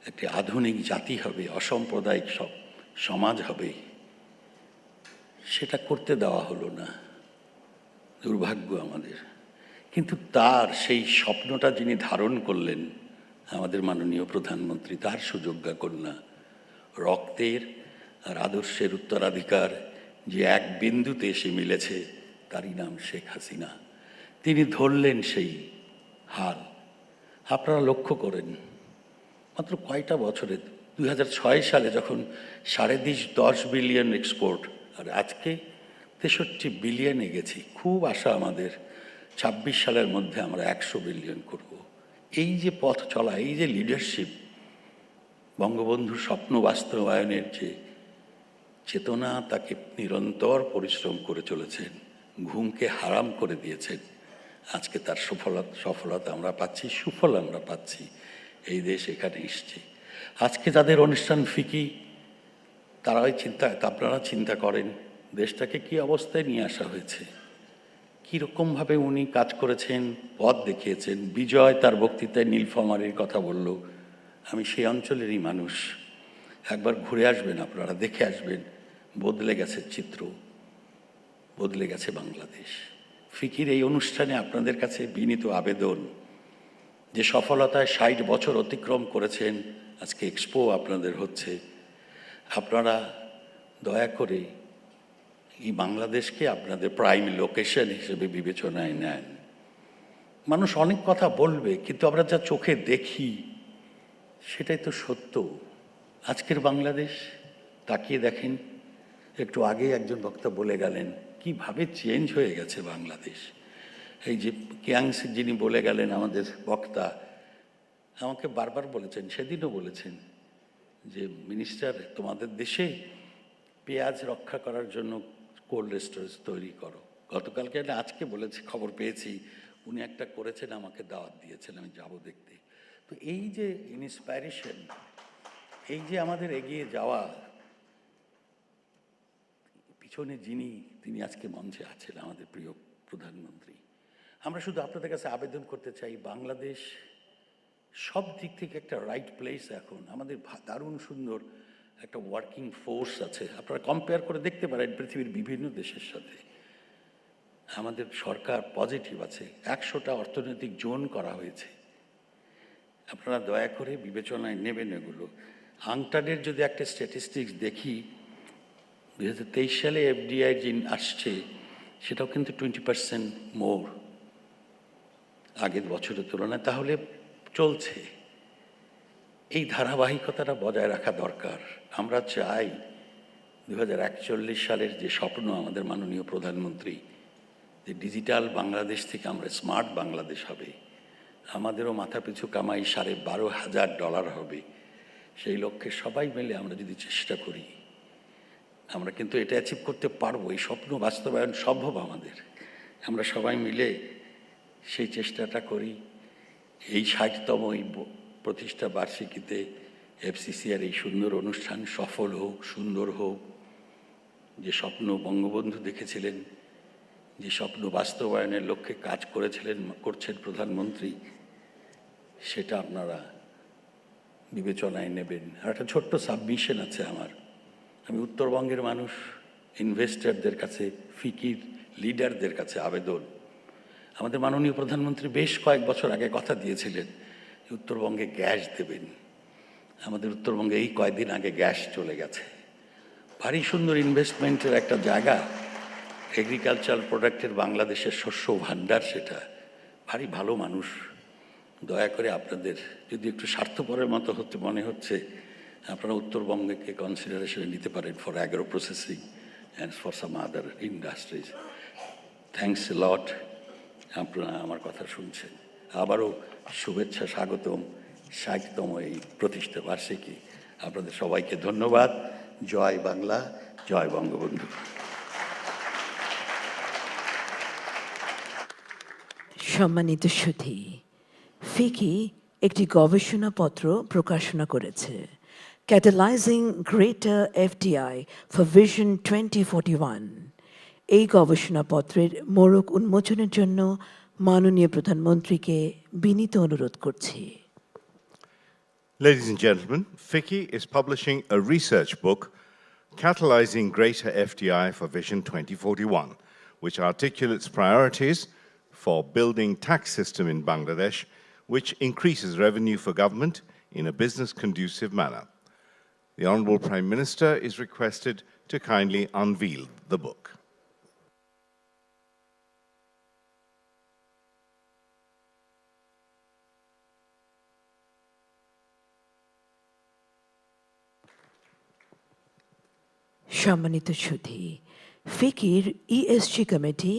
একটি আধুনিক জাতি হবে, অসাম্প্রদায়িক সমাজ হবে। সেটা করতে দেওয়া হলো না, দুর্ভাগ্য আমাদের। কিন্তু তার সেই স্বপ্নটা যিনি ধারণ করলেন, আমাদের মাননীয় প্রধানমন্ত্রী, তার সুযোগ্যা কন্যা, রক্তের আর আদর্শের উত্তরাধিকার যে এক বিন্দুতে এসে মিলেছে, তারই নাম শেখ হাসিনা। তিনি ধরলেন সেই হাল। আপনারা লক্ষ্য করেন, মাত্র কয়টা বছরে, 2006 সালে যখন 10.5 বিলিয়ন এক্সপোর্ট, আর আজকে 63 বিলিয়নে গেছি। খুব আশা আমাদের 26 সালের মধ্যে আমরা 100 বিলিয়ন করব। এই যে পথ চলা, এই যে লিডারশিপ, বঙ্গবন্ধুর স্বপ্ন বাস্তবায়নের যে চেতনা, তাকে নিরন্তর পরিশ্রম করে চলেছেন, ঘুমকে হারাম করে দিয়েছেন। আজকে তার সফলতা আমরা পাচ্ছি, সুফল আমরা পাচ্ছি। এই দেশ এখানে এসছে। আজকে যাদের অনুষ্ঠান ফিকি, আপনারা চিন্তা করেন দেশটাকে কি অবস্থায় নিয়ে আসা হয়েছে, কীরকমভাবে উনি কাজ করেছেন, পথ দেখিয়েছেন। বিজয় তার বক্তৃতায় নীলফামারীর কথা বলল, আমি সেই অঞ্চলেরই মানুষ। একবার ঘুরে আসবেন, আপনারা দেখে আসবেন, বদলে গেছে চিত্র, বদলে গেছে বাংলাদেশ। ফিকির এই অনুষ্ঠানে আপনাদের কাছে বিনীত আবেদন, যে সফলতায় 60 বছর অতিক্রম করেছেন, আজকে এক্সপো আপনাদের হচ্ছে, আপনারা দয়া করে এই বাংলাদেশকে আপনাদের প্রাইম লোকেশন হিসেবে বিবেচনায় নেন। মানুষ অনেক কথা বলবে, কিন্তু আমরা যা চোখে দেখি সেটাই তো সত্য। আজকের বাংলাদেশ তাকিয়ে দেখেন, একটু আগে একজন বক্তা বলে গেলেন কিভাবে চেঞ্জ হয়ে গেছে বাংলাদেশ। এই যে কিয়াংসি যিনি বলে গেলেন, আমাদের বক্তা আমাকে বারবার বলেছেন, সেদিনও বলেছেন যে মিনিস্টার, তোমাদের দেশে পেঁয়াজ রক্ষা করার জন্য কোল্ড স্টোরেজ তৈরি করো। গতকালকে আজকে বলেছি, খবর পেয়েছি উনি একটা করেছেন, আমাকে দাওয়াত দিয়েছেন, আমি যাব দেখতে। তো এই যে ইন্সপাইরেশন, এই যে আমাদের এগিয়ে যাওয়া, পিছনে তিনি আজকে মঞ্চে আছেন, আমাদের প্রিয় প্রধানমন্ত্রী। আমরা শুধু আপনাদের কাছে আবেদন করতে চাই, বাংলাদেশ সব দিক থেকে একটা রাইট প্লেস এখন। আমাদের দারুণ সুন্দর একটা ওয়ার্কিং ফোর্স আছে, আপনারা কম্পেয়ার করে দেখতে পারেন পৃথিবীর বিভিন্ন দেশের সাথে। আমাদের সরকার পজিটিভ আছে, 100টা অর্থনৈতিক জোন করা হয়েছে। আপনারা দয়া করে বিবেচনায় নেবেন এগুলো। আংটানের যদি একটা স্ট্যাটিস্টিক্স দেখি, 2023 সালে এফডিআই যে আসছে সেটাও কিন্তু 20% মোর আগের বছরের তুলনায়, তাহলে চলছে। এই ধারাবাহিকতাটা বজায় রাখা দরকার। আমরা চাই 2041 সালের যে স্বপ্ন আমাদের মাননীয় প্রধানমন্ত্রী, যে ডিজিটাল বাংলাদেশ থেকে আমরা স্মার্ট বাংলাদেশ হবে, আমাদেরও মাথা পিছু কামাই $12,500 হবে। সেই লক্ষ্যে সবাই মিলে আমরা যদি চেষ্টা করি, আমরা কিন্তু এটা অ্যাচিভ করতে পারবো। এই স্বপ্ন বাস্তবায়ন সম্ভব আমাদের। আমরা সবাই মিলে সেই চেষ্টাটা করি। এই 60তম এই প্রতিষ্ঠা বার্ষিকীতে এফসিসিআর এই সুন্দর অনুষ্ঠান সফল হোক, সুন্দর হোক। যে স্বপ্ন বঙ্গবন্ধু দেখেছিলেন, যে স্বপ্ন বাস্তবায়নের লক্ষ্যে কাজ করছেন প্রধানমন্ত্রী, সেটা আপনারা বিবেচনায় নেবেন। আর একটা ছোট্ট সাবমিশন আছে আমার। আমি উত্তরবঙ্গের মানুষ, ইনভেস্টরদের কাছে, ফিকির লিডারদের কাছে আবেদন। আমাদের মাননীয় প্রধানমন্ত্রী বেশ কয়েক বছর আগে কথা দিয়েছিলেন যে উত্তরবঙ্গে গ্যাস দেবেন। আমাদের উত্তরবঙ্গে এই কয়েকদিন আগে গ্যাস চলে গেছে। ভারী সুন্দর ইনভেস্টমেন্টের একটা জায়গা, এগ্রিকালচারাল প্রোডাক্টের বাংলাদেশের শস্য ভাণ্ডার, সেটা ভারী ভালো মানুষ। দয়া করে আপনাদের যদি একটু স্বার্থপরের মতো হতে মনে হচ্ছে, আপনারা উত্তরবঙ্গকে কনসিডারেশনে নিতে পারেন for agro processing and for some other industries. Thanks a lot, আপনারা আমার কথা শুনছেন। আবারও শুভেচ্ছা, স্বাগতম 60তম এই প্রতিষ্ঠা বার্ষিকী। আপনাদের সবাইকে ধন্যবাদ। জয় বাংলা, জয় বঙ্গবন্ধু। সম্মানিত সুধী, ফিকি একটি গবেষণাপত্র প্রকাশনা করেছে, ক্যাটালাইজিং গ্রেটার এফডিআই ফর ভিশন 2041। এই গবেষণাপত্রের মোড়ক উন্মোচনের জন্য মাননীয় প্রধানমন্ত্রীকে বিনীত অনুরোধ করছি। Ladies and gentlemen, FICCI is publishing a research book, Catalyzing Greater FDI for Vision 2041, which articulates priorities for building tax system in Bangladesh, which increases revenue for government in a business-conducive manner. The Honourable Prime Minister is requested to kindly unveil the book. সম্মানিত সুধী, ফিকির ESG committee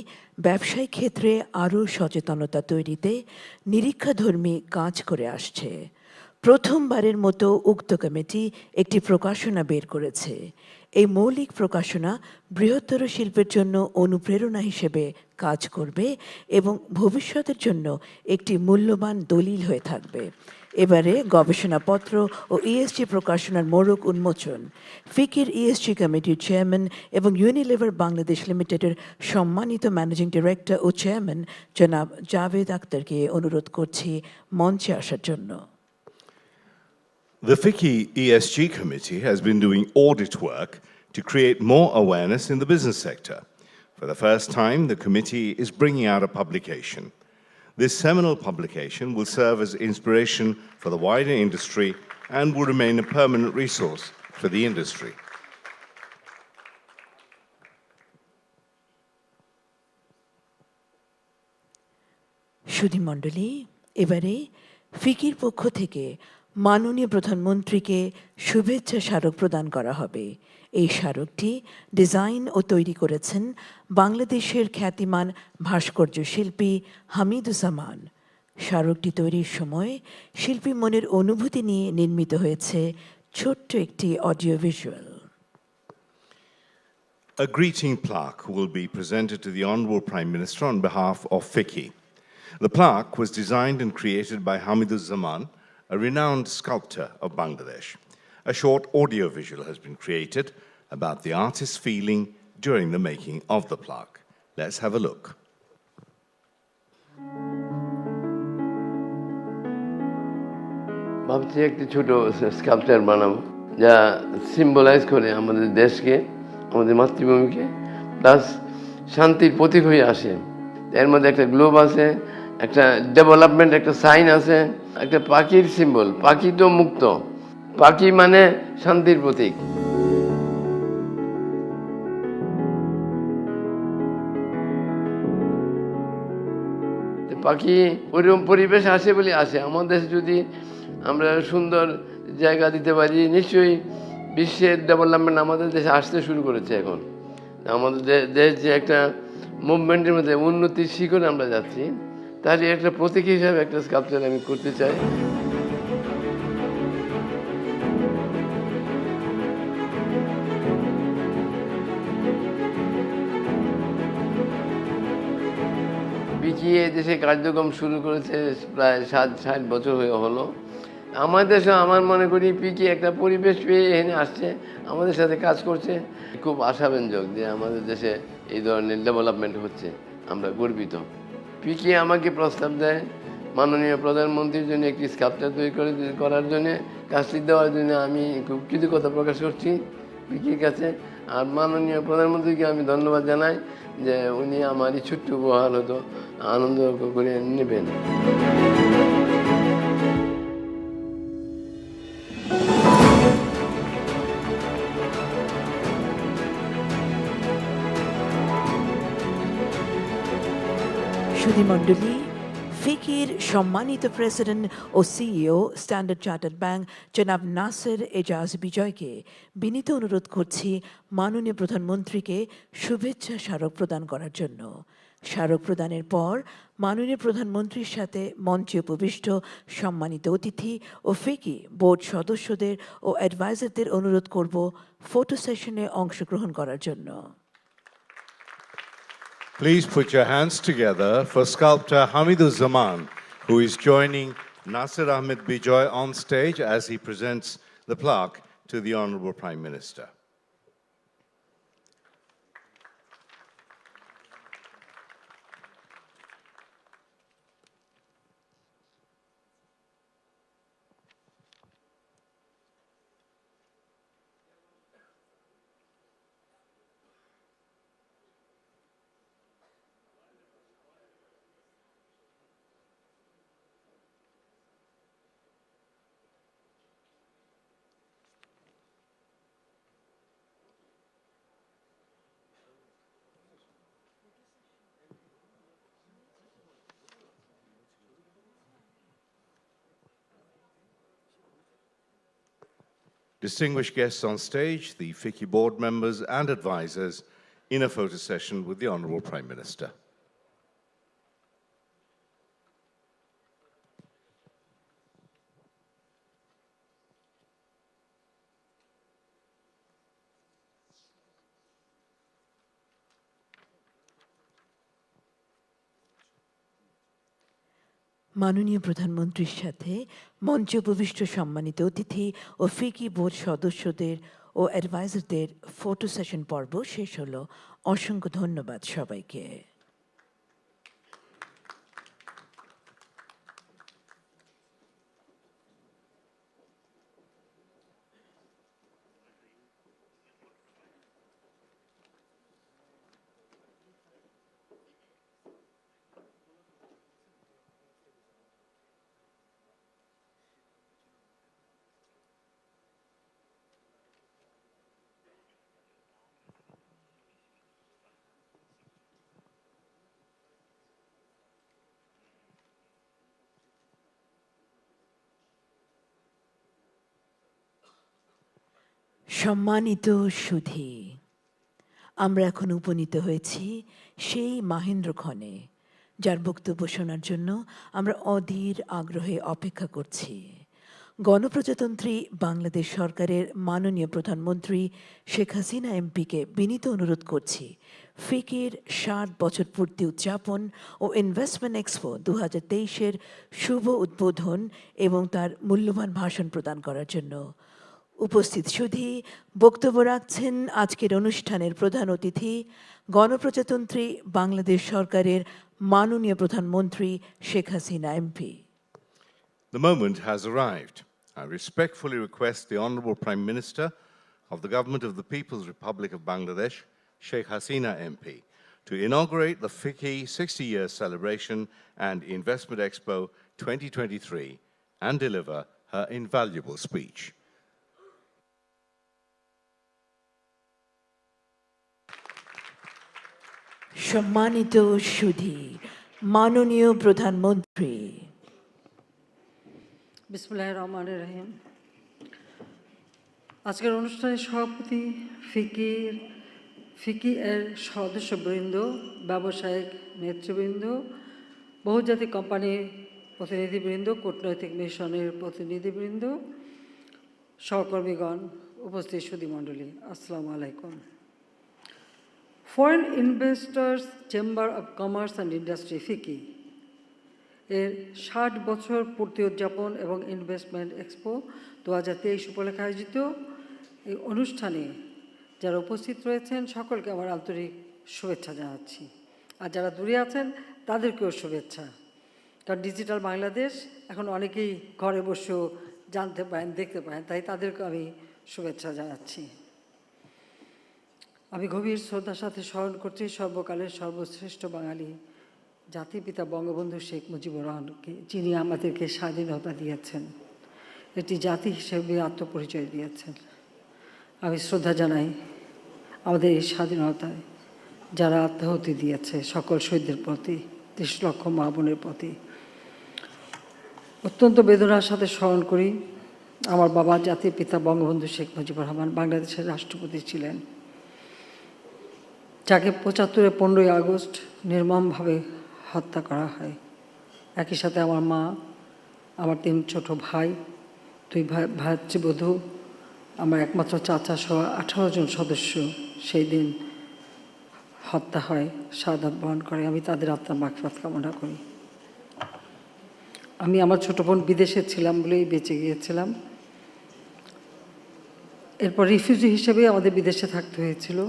ব্যবসায়িক ক্ষেত্রে আরও সচেতনতা তৈরিতে নিরীক্ষাধর্মী কাজ করে আসছে। প্রথমবারের মতো উক্ত কমিটি একটি প্রকাশনা বের করেছে। এই মৌলিক প্রকাশনা বৃহত্তর শিল্পের জন্য অনুপ্রেরণা হিসেবে কাজ করবে এবং ভবিষ্যতের জন্য একটি মূল্যবান দলিল হয়ে থাকবে। এবারে গবেষণাপত্র ও ইএসজি প্রকাশনার মোড়ক উন্মোচন ফিকির ইএসজি কমিটির চেয়ারম্যান এবং ইউনিলিভার বাংলাদেশ লিমিটেডের সম্মানিত ম্যানেজিং ডিরেক্টর ও চেয়ারম্যান জনাব জাভেদ আক্তারকে অনুরোধ করছি মঞ্চে আসার জন্য। The FICCI ESG Committee has been doing audit work to create more awareness in the business sector. For the first time, the committee is bringing out a publication. This seminal publication will serve as inspiration for the wider industry and will remain a permanent resource for the industry. সুধী মণ্ডলী, এবারে ফিকির পক্ষ থেকে মাননীয় প্রধানমন্ত্রীকে শুভেচ্ছা স্মারক প্রদান করা হবে। এই স্মারকটি ডিজাইন ও তৈরি করেছেন বাংলাদেশের খ্যাতিমান ভাস্কর্য শিল্পী হামিদুজ্জামান। স্মারকটি তৈরির সময় শিল্পী মনের অনুভূতি নিয়ে নির্মিত হয়েছে ছোট্ট একটি audio visual. A greeting plaque will be presented to the Honourable Prime Minister on behalf of FICCI. The plaque was designed and created by Hamiduzzaman, a renowned sculptor of Bangladesh. A short audio visual has been created about the artist's feeling during the making of the plaque. Let's have a look. ভাবছি একটি ছোট sculpture বানাবো যা symbolise করে আমাদের দেশকে, আমাদের মাতৃভূমিকে, plus শান্তির প্রতীক হয়ে আসে। এর মধ্যে একটা গ্লোব আছে, একটা ডেভেলপমেন্ট, একটা সাইন আছে, একটা পাখির সিম্বল। পাখি তো মুক্ত, পাখি মানে শান্তির প্রতীক। পাখি ওইরকম পরিবেশ আসে বলে আসে। আমাদের যদি আমরা সুন্দর জায়গা দিতে পারি, নিশ্চয়ই বিশ্বের ডেভেলপমেন্ট আমাদের দেশে আসতে শুরু করেছে এখন। আমাদের দেশ যে একটা মুভমেন্টের মধ্যে উন্নতির শিখরে আমরা যাচ্ছি, তার একটা প্রতীক হিসাবে একটা স্কাল্পচার আমি করতে চাই। FICCI দেশে কার্যক্রম শুরু করেছে প্রায় 60 বছর হলো। আমাদের দেশে আমার মনে করি FICCI একটা পরিবেশ পেয়ে এখানে আসছে, আমাদের সাথে কাজ করছে। খুব আশাব্যঞ্জক যে আমাদের দেশে এই ধরনের ডেভেলপমেন্ট হচ্ছে, আমরা গর্বিত। FICCI আমাকে প্রস্তাব দেয় মাননীয় প্রধানমন্ত্রীর জন্য একটি স্কাল্পচার তৈরি করার জন্য, কাজটি দেওয়ার জন্য আমি খুব কৃতজ্ঞতা প্রকাশ করছি FICCIর কাছে। আর মাননীয় প্রধানমন্ত্রীকে আমি ধন্যবাদ জানাই যে উনি আমার এই ছোট্ট উপহার হতো আনন্দ করে নেবেন। সুধীমণ্ডলী, ফিকির সম্মানিত প্রেসিডেন্ট ও সিইও স্ট্যান্ডার্ড চার্টার্ড ব্যাংক জনাব নাসের এজাজ বিজয়কে বিনীত অনুরোধ করছি মাননীয় প্রধানমন্ত্রীকে শুভেচ্ছা স্মারক প্রদান করার জন্য। স্মারক প্রদানের পর মাননীয় প্রধানমন্ত্রীর সাথে মঞ্চে উপবিষ্ট সম্মানিত অতিথি ও ফিকি বোর্ড সদস্যদের ও অ্যাডভাইজারদের অনুরোধ করব ফটো সেশনে অংশগ্রহণ করার জন্য। Please put your hands together for sculptor Hamidul Zaman, who is joining Nasir Ahmed Bijoy on stage as he presents the plaque to the Honorable Prime Minister. Distinguished guests on stage, the FICCI board members and advisors in a photo session with the Honourable Prime Minister. মাননীয় প্রধানমন্ত্রীর সাথে মঞ্চে উপবিষ্ট সম্মানিত অতিথি ও ফিকি board সদস্যদের ও অ্যাডভাইজারদের photo session পর্ব শেষ হলো। অসংখ্য ধন্যবাদ সবাইকে। সম্মানিত সুধী, আমরা এখন উপনীত হয়েছি সেই মাহেন্দ্রক্ষণে যার বক্তব্য শোনার জন্য আমরা অধীর আগ্রহে অপেক্ষা করছি। গণপ্রজাতন্ত্রী বাংলাদেশ সরকারের মাননীয় প্রধানমন্ত্রী শেখ হাসিনা এমপিকে বিনীত অনুরোধ করছি ফিকির 60 বছর পূর্তি উদযাপন ও ইনভেস্টমেন্ট এক্সপো 2023-এর শুভ উদ্বোধন এবং তার মূল্যবান ভাষণ প্রদান করার জন্য। উপস্থিত সুধী, বক্তব্য রাখছেন আজকের অনুষ্ঠানের প্রধান অতিথি গণপ্রজাতন্ত্রী বাংলাদেশ সরকারের মাননীয় প্রধানমন্ত্রী Sheikh Hasina MP. The moment has arrived. I respectfully request the Honourable Prime Minister of the Government of the People's Republic of Bangladesh, Sheikh Hasina MP, to inaugurate the FICCI 60-year celebration and Investment Expo 2023 and deliver her invaluable speech. সম্মানিত সুধী, মাননীয় প্রধানমন্ত্রী। বিসমিল্লাহির রহমানির রহিম। আজকের অনুষ্ঠানে সভাপতি ফিকি এর সদস্যবৃন্দ, ব্যবসায়িক নেতৃবৃন্দ, বহুজাতিক কোম্পানির প্রতিনিধিবৃন্দ, কূটনৈতিক মিশনের প্রতিনিধিবৃন্দ, সহকর্মীগণ, উপস্থিত সুধীমণ্ডলী, আসসালামু আলাইকুম। Foreign investors chamber of commerce and industry FICCI এর 60 বছর পূর্তি উদযাপন এবং ইনভেস্টমেন্ট এক্সপো 2023 উপলক্ষে আয়োজিত এই অনুষ্ঠানে যারা উপস্থিত রয়েছেন সকলকে আমার আন্তরিক শুভেচ্ছা জানাচ্ছি। আর যারা দূরে আছেন তাদেরকেও শুভেচ্ছা, কারণ ডিজিটাল বাংলাদেশ এখন অনেকেই ঘরে বসেও জানতে পারেন, দেখতে পারেন, তাই তাদেরকে আমি শুভেচ্ছা জানাচ্ছি। আমি গভীর শ্রদ্ধার সাথে স্মরণ করছি সর্বকালের সর্বশ্রেষ্ঠ বাঙালি জাতিপিতা বঙ্গবন্ধু শেখ মুজিবুর রহমানকে, যিনি আমাদেরকে স্বাধীনতা দিয়েছেন, একটি জাতি হিসেবে আত্মপরিচয় দিয়েছেন। আমি শ্রদ্ধা জানাই আমাদের এই স্বাধীনতায় যারা আত্মাহুতি দিয়েছে সকল শহীদদের প্রতি, 30 লক্ষ মা বোনের প্রতি। অত্যন্ত বেদনার সাথে স্মরণ করি আমার বাবা জাতির পিতা বঙ্গবন্ধু শেখ মুজিবুর রহমান বাংলাদেশের রাষ্ট্রপতি ছিলেন, যাকে 75-এ 15ই আগস্ট নির্মমভাবে হত্যা করা হয়। একই সাথে আমার মা, আমার 3 ছোট ভাই, 2 ভাতৃবধূ, আমার একমাত্র চাচা সহ 18 জন সদস্য সেই দিন হত্যা হয়, শাহাদাত বরণ করে। আমি তাদের আত্মার মাগফিরাত কামনা করি। আমি আমার ছোট বোন বিদেশে ছিলাম বলেই বেঁচে গিয়েছিলাম। এরপর রিফিউজি হিসেবে আমাদের বিদেশে থাকতে হয়েছিল।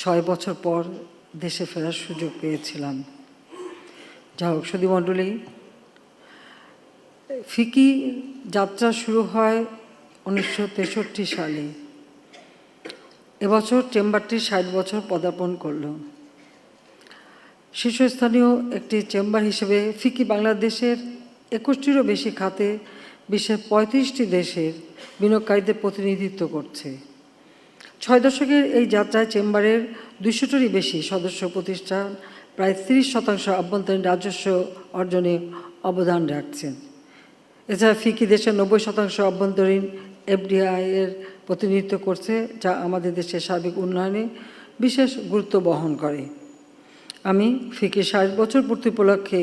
6 বছর পর দেশে ফেরার সুযোগ পেয়েছিলাম। যা হোক সুধীমণ্ডলী, ফিকি যাত্রা শুরু হয় 1963 সালে। এবছর চেম্বারটি 60 বছর পদার্পণ করল। শীর্ষস্থানীয় একটি চেম্বার হিসেবে ফিকি বাংলাদেশের 21টিরও বেশি খাতে বিশ্বের 35টি দেশের বিনিয়োগকারীদের প্রতিনিধিত্ব করছে। 6 দশকের এই যাত্রায় চেম্বারের 200টিরই বেশি সদস্য প্রতিষ্ঠান প্রায় 30% আভ্যন্তরীণ রাজস্ব অর্জনে অবদান রাখছেন। এছাড়া ফিকি দেশের 90% অভ্যন্তরীণ এফডিআই এর প্রতিনিধিত্ব করছে, যা আমাদের দেশের সার্বিক উন্নয়নে বিশেষ গুরুত্ব বহন করে। আমি ফিকি 60 বছর পূর্তি উপলক্ষে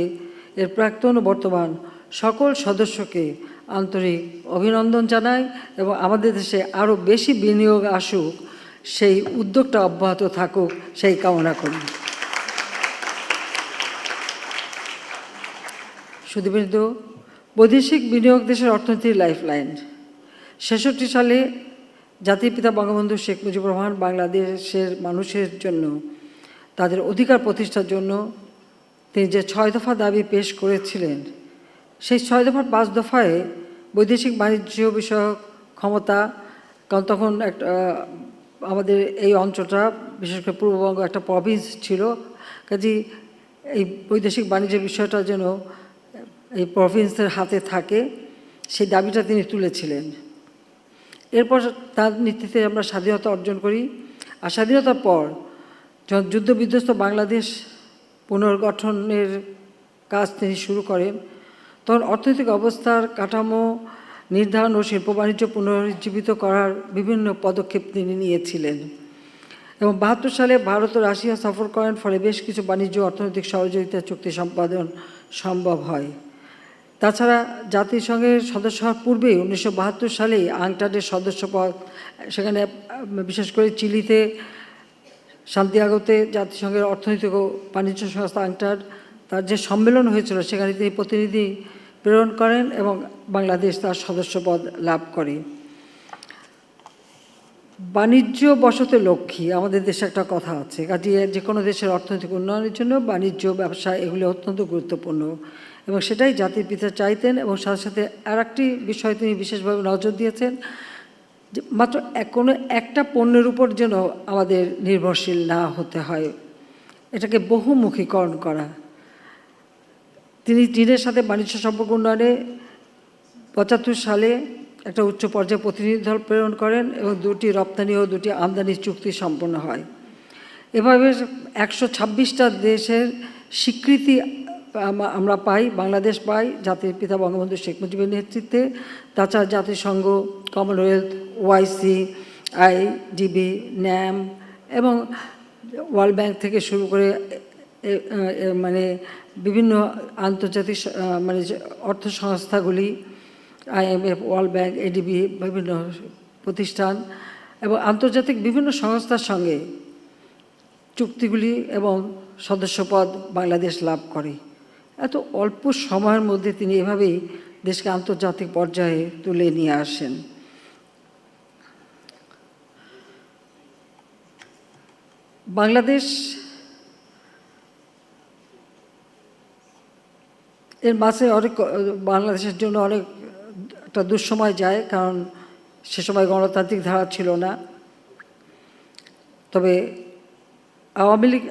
এর প্রাক্তন ও বর্তমান সকল সদস্যকে আন্তরিক অভিনন্দন জানাই এবং আমাদের দেশে আরও বেশি বিনিয়োগ আসুক, সেই উদ্যোগটা অব্যাহত থাকুক, সেই কামনা করি। সুধীবৃন্দ, বৈদেশিক বিনিয়োগ দেশের অর্থনীতির লাইফলাইন। 66 সালে জাতির পিতা বঙ্গবন্ধু শেখ মুজিবুর রহমান বাংলাদেশের মানুষের জন্য তাদের অধিকার প্রতিষ্ঠার জন্য তিনি যে 6 দফা দাবি পেশ করেছিলেন, সেই 6 দফার 5 দফায় বৈদেশিক বাণিজ্য বিষয়ক ক্ষমতা, কারণ তখন আমাদের এই অঞ্চলটা বিশেষ করে পূর্ববঙ্গ একটা প্রভিন্স ছিল, কাজেই এই বৈদেশিক বাণিজ্যের বিষয়টা যেন এই প্রভিন্সের হাতে থাকে, সেই দাবিটা তিনি তুলেছিলেন। এরপর তার নীতিতে আমরা স্বাধীনতা অর্জন করি। আর স্বাধীনতার পর যখন যুদ্ধবিধ্বস্ত বাংলাদেশ পুনর্গঠনের কাজ তিনি শুরু করেন, তখন অর্থনৈতিক অবস্থার কাঠামো নির্ধারণ ও শিল্প বাণিজ্য পুনরুজ্জীবিত করার বিভিন্ন পদক্ষেপ তিনি নিয়েছিলেন এবং 72 সালে ভারত ও রাশিয়া সফর করেন, ফলে বেশ কিছু বাণিজ্য অর্থনৈতিক সহযোগিতা চুক্তি সম্পাদন সম্ভব হয়। তাছাড়া জাতিসংঘের সদস্য হওয়ার পূর্বেই 1972 সালেই আংটাডের সদস্যপদ, সেখানে বিশেষ করে চিলিতে সান্তিয়াগোতে জাতিসংঘের অর্থনৈতিক ও বাণিজ্য সংস্থা আংটাড তার যে সম্মেলন হয়েছিল সেখানে তিনি প্রতিনিধি প্রেরণ করেন এবং বাংলাদেশ তার সদস্যপদ লাভ করে। বাণিজ্য বশতে লক্ষ্মী আমাদের দেশে একটা কথা আছে, কাজে যে কোনো দেশের অর্থনৈতিক উন্নয়নের জন্য বাণিজ্য ব্যবসা এগুলি অত্যন্ত গুরুত্বপূর্ণ এবং সেটাই জাতির পিতা চাইতেন। এবং সাথে সাথে আর একটি বিষয় তিনি বিশেষভাবে নজর দিয়েছেন, যে মাত্র কোনো একটা পণ্যের উপর যেন আমাদের নির্ভরশীল না হতে হয়, এটাকে বহুমুখীকরণ করা। তিনি চীনের সাথে বাণিজ্য সম্পর্ক উন্নয়নে ৭৫ সালে একটা উচ্চ পর্যায়ে প্রতিনিধি দল প্রেরণ করেন এবং 2টি রপ্তানি ও 2টি আমদানি চুক্তি সম্পন্ন হয়। এভাবে 126টা দেশের স্বীকৃতি আমরা পাই, বাংলাদেশ পাই জাতির পিতা বঙ্গবন্ধু শেখ মুজিবের নেতৃত্বে। তাছাড়া জাতিসংঘ, কমনওয়েলথ, ওআইসি, আইডিবি, ন্যাম এবং ওয়ার্ল্ড ব্যাংক থেকে শুরু করে মানে বিভিন্ন আন্তর্জাতিক মানে অর্থ সংস্থাগুলি, IMF, ওয়ার্ল্ড ব্যাংক, এডিবি, বিভিন্ন প্রতিষ্ঠান এবং আন্তর্জাতিক বিভিন্ন সংস্থার সঙ্গে চুক্তিগুলি এবং সদস্যপদ বাংলাদেশ লাভ করে। এত অল্প সময়ের মধ্যে তিনি এভাবেই দেশকে আন্তর্জাতিক পর্যায়ে তুলে নিয়ে আসেন। বাংলাদেশ এর মাঝে অনেক বাংলাদেশের জন্য অনেক একটা দুঃসময় যায়, কারণ সে সময় গণতান্ত্রিক ধারা ছিল না। তবে আওয়ামী লীগ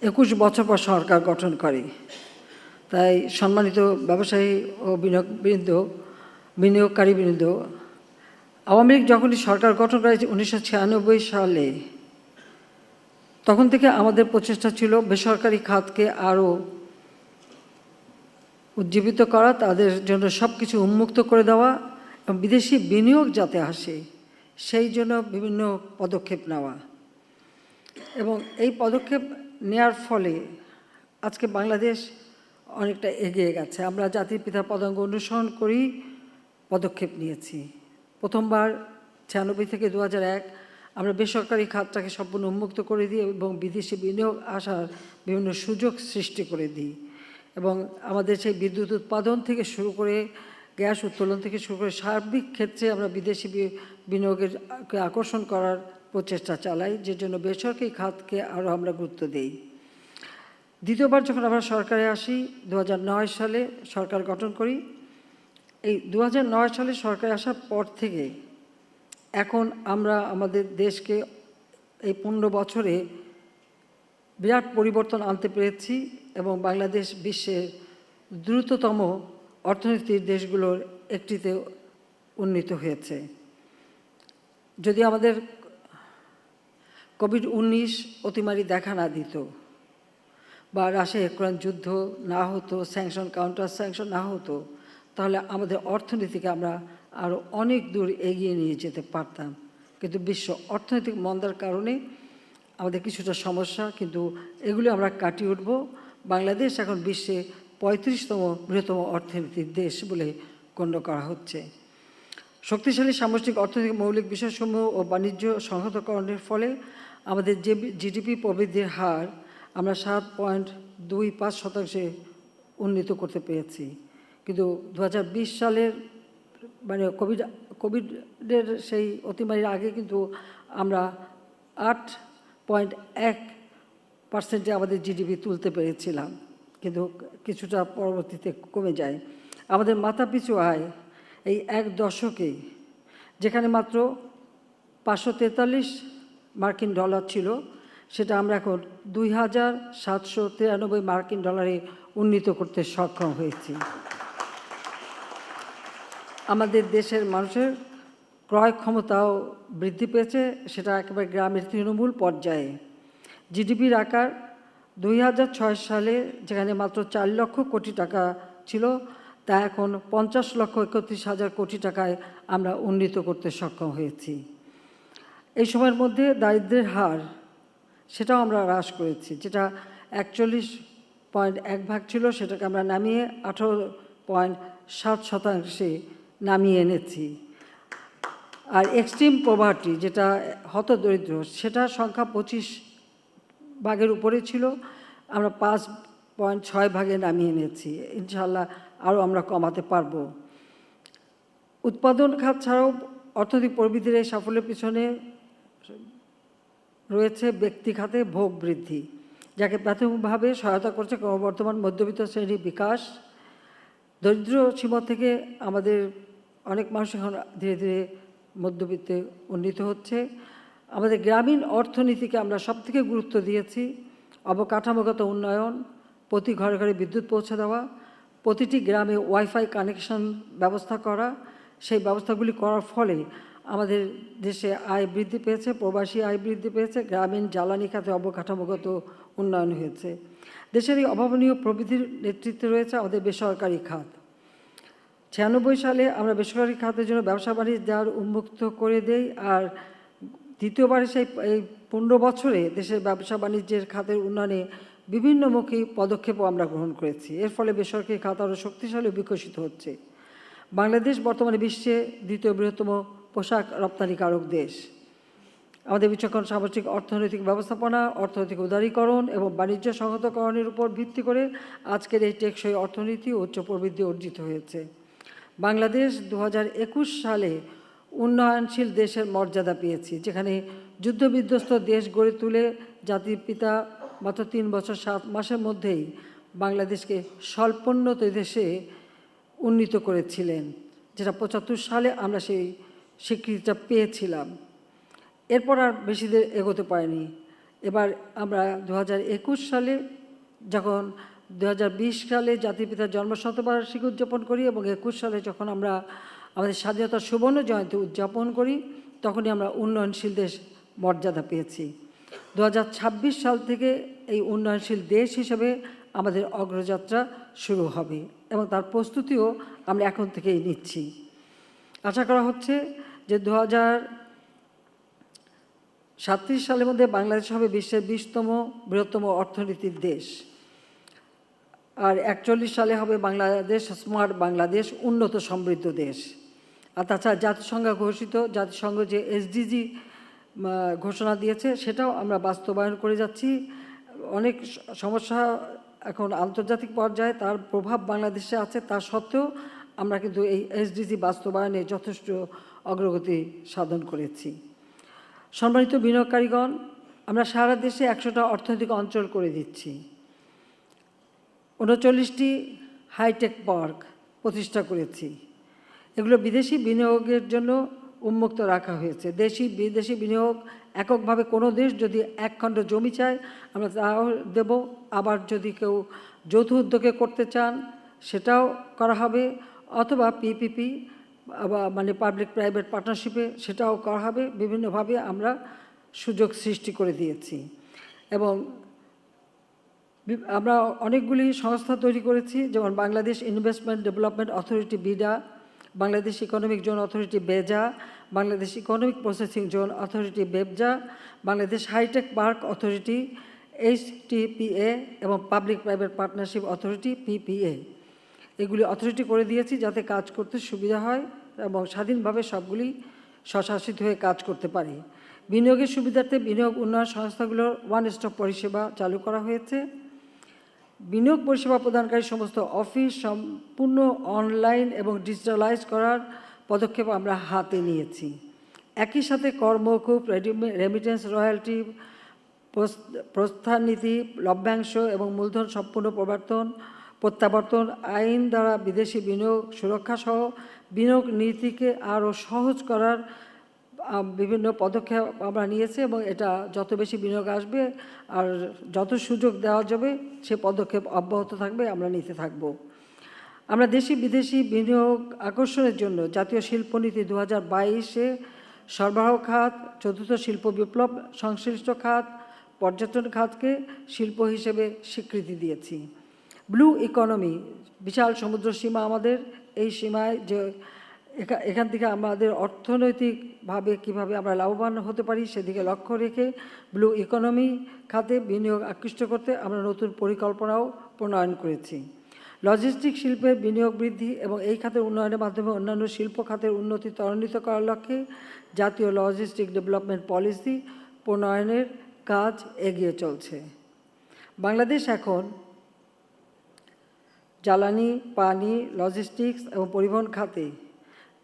21 বছর পর সরকার গঠন করে। তাই সম্মানিত ব্যবসায়ী ও বিনিয়োগকারীবৃন্দ, আওয়ামী লীগ যখনই সরকার গঠন করে 1996 সালে, তখন থেকে আমাদের প্রচেষ্টা ছিল বেসরকারি খাতকে আরও উজ্জীবিত করা, তাদের জন্য সব কিছু উন্মুক্ত করে দেওয়া এবং বিদেশি বিনিয়োগ যাতে আসে সেই জন্য বিভিন্ন পদক্ষেপ নেওয়া। এবং এই পদক্ষেপ নেওয়ার ফলে আজকে বাংলাদেশ অনেকটা এগিয়ে গেছে। আমরা জাতির পিতার পদাঙ্ক অনুসরণ করেই পদক্ষেপ নিয়েছি। প্রথমবার 96 থেকে 2001 আমরা বেসরকারি খাতটাকে সম্পূর্ণ উন্মুক্ত করে দিই এবং বিদেশি বিনিয়োগ আসার বিভিন্ন সুযোগ সৃষ্টি করে দিই। এবং আমাদের সেই বিদ্যুৎ উৎপাদন থেকে শুরু করে গ্যাস উত্তোলন থেকে শুরু করে সার্বিক ক্ষেত্রে আমরা বিদেশি বিনিয়োগের আকর্ষণ করার প্রচেষ্টা চালাই, যে জন্য বেসরকারি খাতকে আরও আমরা গুরুত্ব দিই। দ্বিতীয়বার যখন আমরা সরকারে আসি 2009 সালে সরকার গঠন করি। এই 2009 সালে সরকারে আসার পর থেকে এখন আমরা আমাদের দেশকে এই 15 বছরে বিরাট পরিবর্তন আনতে পেরেছি এবং বাংলাদেশ বিশ্বের দ্রুততম অর্থনীতির দেশগুলোর একটিতে উন্নীত হয়েছে। যদি আমাদের কোভিড-19 অতিমারি দেখা না দিত বা রাশিয়া-ইউক্রেন যুদ্ধ না হতো, স্যাংশন কাউন্টার স্যাংশন না হতো, তাহলে আমাদের অর্থনীতিকে আমরা আরও অনেক দূর এগিয়ে নিয়ে যেতে পারতাম। কিন্তু বিশ্ব অর্থনৈতিক মন্দার কারণে আমাদের কিছুটা সমস্যা, কিন্তু এগুলি আমরা কাটিয়ে উঠব। বাংলাদেশ এখন বিশ্বে 35তম বৃহত্তম অর্থনীতির দেশ বলে গণ্য করা হচ্ছে। শক্তিশালী সামষ্টিক অর্থনৈতিক মৌলিক বিষয়সমূহ ও বাণিজ্য সংহতকরণের ফলে আমাদের যে জিডিপি প্রবৃদ্ধির হার আমরা 7.25% উন্নীত করতে পেরেছি। কিন্তু 2020 সালের মানে কোভিডের সেই অতিমারির আগে কিন্তু আমরা 8.1% আমাদের জিডিপি তুলতে পেরেছিলাম, কিন্তু কিছুটা পরবর্তীতে কমে যায়। আমাদের মাথাপিছু আয় এই এক দশকে, যেখানে মাত্র 543 মার্কিন ডলার ছিল, সেটা আমরা এখন 2793 মার্কিন ডলারে উন্নীত করতে সক্ষম হয়েছি। আমাদের দেশের মানুষের ক্রয় ক্ষমতাও বৃদ্ধি পেয়েছে, সেটা একেবারে গ্রামের তৃণমূল পর্যায়ে। জিডিপির আকার 2006 সালে যেখানে মাত্র 4 লক্ষ কোটি টাকা ছিল, তা এখন 50,31,000 কোটি টাকায় আমরা উন্নীত করতে সক্ষম হয়েছি। এই সময়ের মধ্যে দারিদ্র্যের হার সেটাও আমরা হ্রাস করেছি, যেটা 41.1% ছিল, সেটাকে আমরা নামিয়ে 18.7% নামিয়ে এনেছি। আর এক্সট্রিম পভার্টি, যেটা হতদরিদ্র, সেটা সংখ্যা 25% উপরে ছিল, আমরা 5.6% নামিয়ে এনেছি। ইনশাআল্লাহ আরও আমরা কমাতে পারবো। উৎপাদন খাত ছাড়াও অর্থনৈতিক প্রবৃদ্ধির এই সাফল্যের পিছনে রয়েছে ব্যক্তি খাতে ভোগ বৃদ্ধি। যাকে প্রাথমিকভাবে সহায়তা করছে ক্রমবর্ধমান মধ্যবিত্ত শ্রেণীর বিকাশ। দরিদ্র সীমা থেকে আমাদের অনেক মানুষ এখন ধীরে ধীরে মধ্যবিত্তে উন্নীত হচ্ছে। আমাদের গ্রামীণ অর্থনীতিকে আমরা সবথেকে গুরুত্ব দিয়েছি। অবকাঠামোগত উন্নয়ন, প্রতি ঘরে ঘরে বিদ্যুৎ পৌঁছে দেওয়া, প্রতিটি গ্রামে ওয়াইফাই কানেকশন ব্যবস্থা করা, সেই ব্যবস্থাগুলি করার ফলে আমাদের দেশে আয় বৃদ্ধি পেয়েছে, প্রবাসী আয় বৃদ্ধি পেয়েছে, গ্রামীণ জ্বালানি খাতে অবকাঠামোগত উন্নয়ন হয়েছে। দেশের এই অভাবনীয় প্রবৃদ্ধির নেতৃত্বে রয়েছে আমাদের বেসরকারি খাত। 96 সালে আমরা বেসরকারি খাতের জন্য ব্যবসা বাণিজ্য দেওয়ার উন্মুক্ত করে দেই, আর দ্বিতীয়বারে এই 15 বছরে দেশের ব্যবসা বাণিজ্যের খাতের উন্নয়নে বিভিন্নমুখী পদক্ষেপও আমরা গ্রহণ করেছি। এর ফলে বেসরকারি খাত আরও শক্তিশালী বিকশিত হচ্ছে। বাংলাদেশ বর্তমানে বিশ্বে দ্বিতীয় বৃহত্তম পোশাক রপ্তানিকারক দেশ। আমাদের বিচক্ষণ সামাজিক অর্থনৈতিক ব্যবস্থাপনা, অর্থনৈতিক উদারীকরণ এবং বাণিজ্য সংহতকরণের উপর ভিত্তি করে আজকের এই টেকসই অর্থনীতি উচ্চ প্রবৃদ্ধি অর্জিত হয়েছে। বাংলাদেশ 2021 সালে উন্নয়নশীল দেশের মর্যাদা পেয়েছি, যেখানে যুদ্ধবিধ্বস্ত দেশ গড়ে তুলে জাতির পিতা মাত্র 3 বছর 7 মাসের মধ্যেই বাংলাদেশকে স্বল্পোন্নত দেশে উন্নীত করেছিলেন, যেটা 75 সালে আমরা সেই স্বীকৃতিটা পেয়েছিলাম। এরপর আর বেশি দিন এগোতে পারিনি। এবার আমরা 2021 সালে যখন 2020 সালে জাতির পিতার জন্মশতবার্ষিকী উদযাপন করি এবং 21 সালে যখন আমরা আমাদের স্বাধীনতার সুবর্ণ জয়ন্তী উদযাপন করি, তখনই আমরা উন্নয়নশীল দেশ মর্যাদা পেয়েছি। 2026 সাল থেকে এই উন্নয়নশীল দেশ হিসেবে আমাদের অগ্রযাত্রা শুরু হবে এবং তার প্রস্তুতিও আমরা এখন থেকেই নিচ্ছি। আশা করা হচ্ছে যে 2037 সালের মধ্যে বাংলাদেশ হবে বিশ্বের 20তম বৃহত্তম অর্থনীতির দেশ, আর 41 সালে হবে বাংলাদেশ স্মার্ট বাংলাদেশ, উন্নত সমৃদ্ধ দেশ। আর তাছাড়া জাতিসংঘ যে এসডিজি ঘোষণা দিয়েছে সেটাও আমরা বাস্তবায়ন করে যাচ্ছি। অনেক সমস্যা এখন আন্তর্জাতিক পর্যায়ে তার প্রভাব বাংলাদেশে আছে, তা সত্ত্বেও আমরা কিন্তু এই এসডিজি বাস্তবায়নে যথেষ্ট অগ্রগতি সাধন করেছি। সম্মানিত বিনিয়োগকারীগণ, আমরা সারা দেশে 100টা অর্থনৈতিক অঞ্চল করে দিচ্ছি। 39টি হাইটেক পার্ক প্রতিষ্ঠা করেছি। এগুলো বিদেশি বিনিয়োগের জন্য উন্মুক্ত রাখা হয়েছে। দেশি বিদেশি বিনিয়োগ এককভাবে কোনো দেশ যদি এক খণ্ড জমি চায় আমরা তাও দেব, আবার যদি কেউ যৌথ উদ্যোগে করতে চান সেটাও করা হবে, অথবা পিপিপি মানে পাবলিক প্রাইভেট পার্টনারশিপে সেটাও করা হবে। বিভিন্নভাবে আমরা সুযোগ সৃষ্টি করে দিয়েছি এবং আমরা অনেকগুলি সংস্থা তৈরি করেছি, যেমন Bangladesh investment development authority BIDA, Bangladesh economic zone authority BEZA, Bangladesh economic processing zone authority BEPZA, Bangladesh hitech park authority HTPA এবং public private partnership authority PPA। এগুলি অথরিটি করে দিয়েছি যাতে কাজ করতে সুবিধা হয় এবং স্বাধীনভাবে সবগুলি স্বশাসিত হয়ে কাজ করতে পারে। বিনিয়োগের সুবিধার্থে বিনিয়োগ উন্নয়ন সংস্থাগুলোর ওয়ান স্টপ পরিষেবা চালু করা হয়েছে। বিনিয়োগ পরিষেবা প্রদানকারী সমস্ত অফিস সম্পূর্ণ অনলাইন এবং ডিজিটালাইজ করার পদক্ষেপ আমরা হাতে নিয়েছি। একই সাথে কর্মকুব, রেমিটেন্স, রয়্যালটি, প্রস্থান নীতি, লভ্যাংশ এবং মূলধন সম্পূর্ণ প্রত্যাবর্তন আইন দ্বারা বিদেশি বিনিয়োগ সুরক্ষা সহ বিনিয়োগ নীতিকে আরও সহজ করার বিভিন্ন পদক্ষেপ আমরা নিয়েছি এবং এটা যত বেশি বিনিয়োগ আসবে আর যত সুযোগ দেওয়া যাবে সে পদক্ষেপ অব্যাহত থাকবে, আমরা নিতে থাকব। আমরা দেশি বিদেশি বিনিয়োগ আকর্ষণের জন্য জাতীয় শিল্পনীতি 2022-এ সরবরাহ খাত, চতুর্থ শিল্প বিপ্লব সংশ্লিষ্ট খাত, পর্যটন খাতকে শিল্প হিসেবে স্বীকৃতি দিয়েছি। ব্লু ইকোনমি, বিশাল সমুদ্র সীমা আমাদের, এই সীমায় যে এখান থেকে আমাদের অর্থনৈতিকভাবে কিভাবে আমরা লাভবান হতে পারি সেদিকে লক্ষ্য রেখে ব্লু ইকোনমি খাতে বিনিয়োগ আকৃষ্ট করতে আমরা নতুন পরিকল্পনাও প্রণয়ন করেছি। লজিস্টিক শিল্পের বিনিয়োগ বৃদ্ধি এবং এই খাতের উন্নয়নের মাধ্যমে অন্যান্য শিল্প খাতের উন্নতি ত্বরান্বিত করার লক্ষ্যে জাতীয় লজিস্টিক ডেভেলপমেন্ট পলিসি প্রণয়নের কাজ এগিয়ে চলছে। বাংলাদেশ এখন জ্বালানি, পানি, লজিস্টিক্স এবং পরিবহন খাতে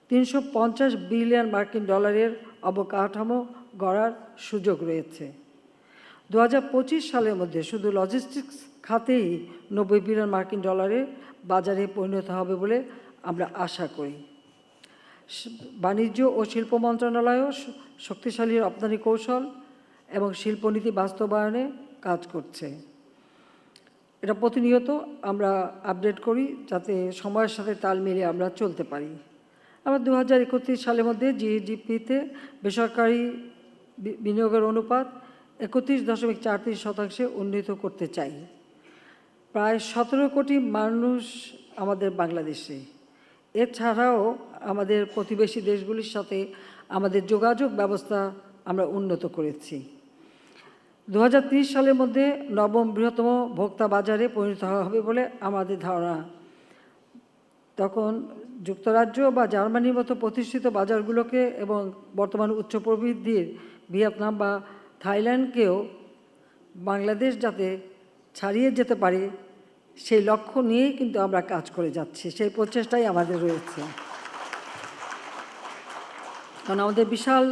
350 বিলিয়ন মার্কিন ডলারের অবকাঠামো গড়ার সুযোগ রয়েছে। 2025 সালের মধ্যে শুধু লজিস্টিক্স খাতেই 90 বিলিয়ন মার্কিন ডলারের বাজারে পরিণত হবে বলে আমরা আশা করি। বাণিজ্য ও শিল্প মন্ত্রণালয়ও শক্তিশালী রপ্তানি কৌশল এবং শিল্পনীতি বাস্তবায়নে কাজ করছে। এটা প্রতিনিয়ত আমরা আপডেট করি যাতে সময়ের সাথে তাল মিলিয়ে আমরা চলতে পারি। আমরা 2031 সালের মধ্যে জিডিপিতে বেসরকারি বিনিয়োগের অনুপাত 31.43% উন্নীত করতে চাই। প্রায় 17 কোটি মানুষ আমাদের বাংলাদেশে। এছাড়াও আমাদের প্রতিবেশী দেশগুলির সাথে আমাদের যোগাযোগ ব্যবস্থা আমরা উন্নত করেছি। 2030 সালের মধ্যে নবম বৃহত্তম ভোক্তা বাজারে পরিণত হবে বলে আমাদের ধারণা। তখন যুক্তরাজ্য বা জার্মানির মতো প্রতিষ্ঠিত বাজারগুলোকে এবং বর্তমান উচ্চ প্রবৃদ্ধির ভিয়েতনাম বা থাইল্যান্ডকেও বাংলাদেশ যাতে ছাড়িয়ে যেতে পারে সেই লক্ষ্য নিয়েই কিন্তু আমরা কাজ করে যাচ্ছি, সেই প্রচেষ্টাই আমাদের রয়েছে। কারণ আমাদের বিশাল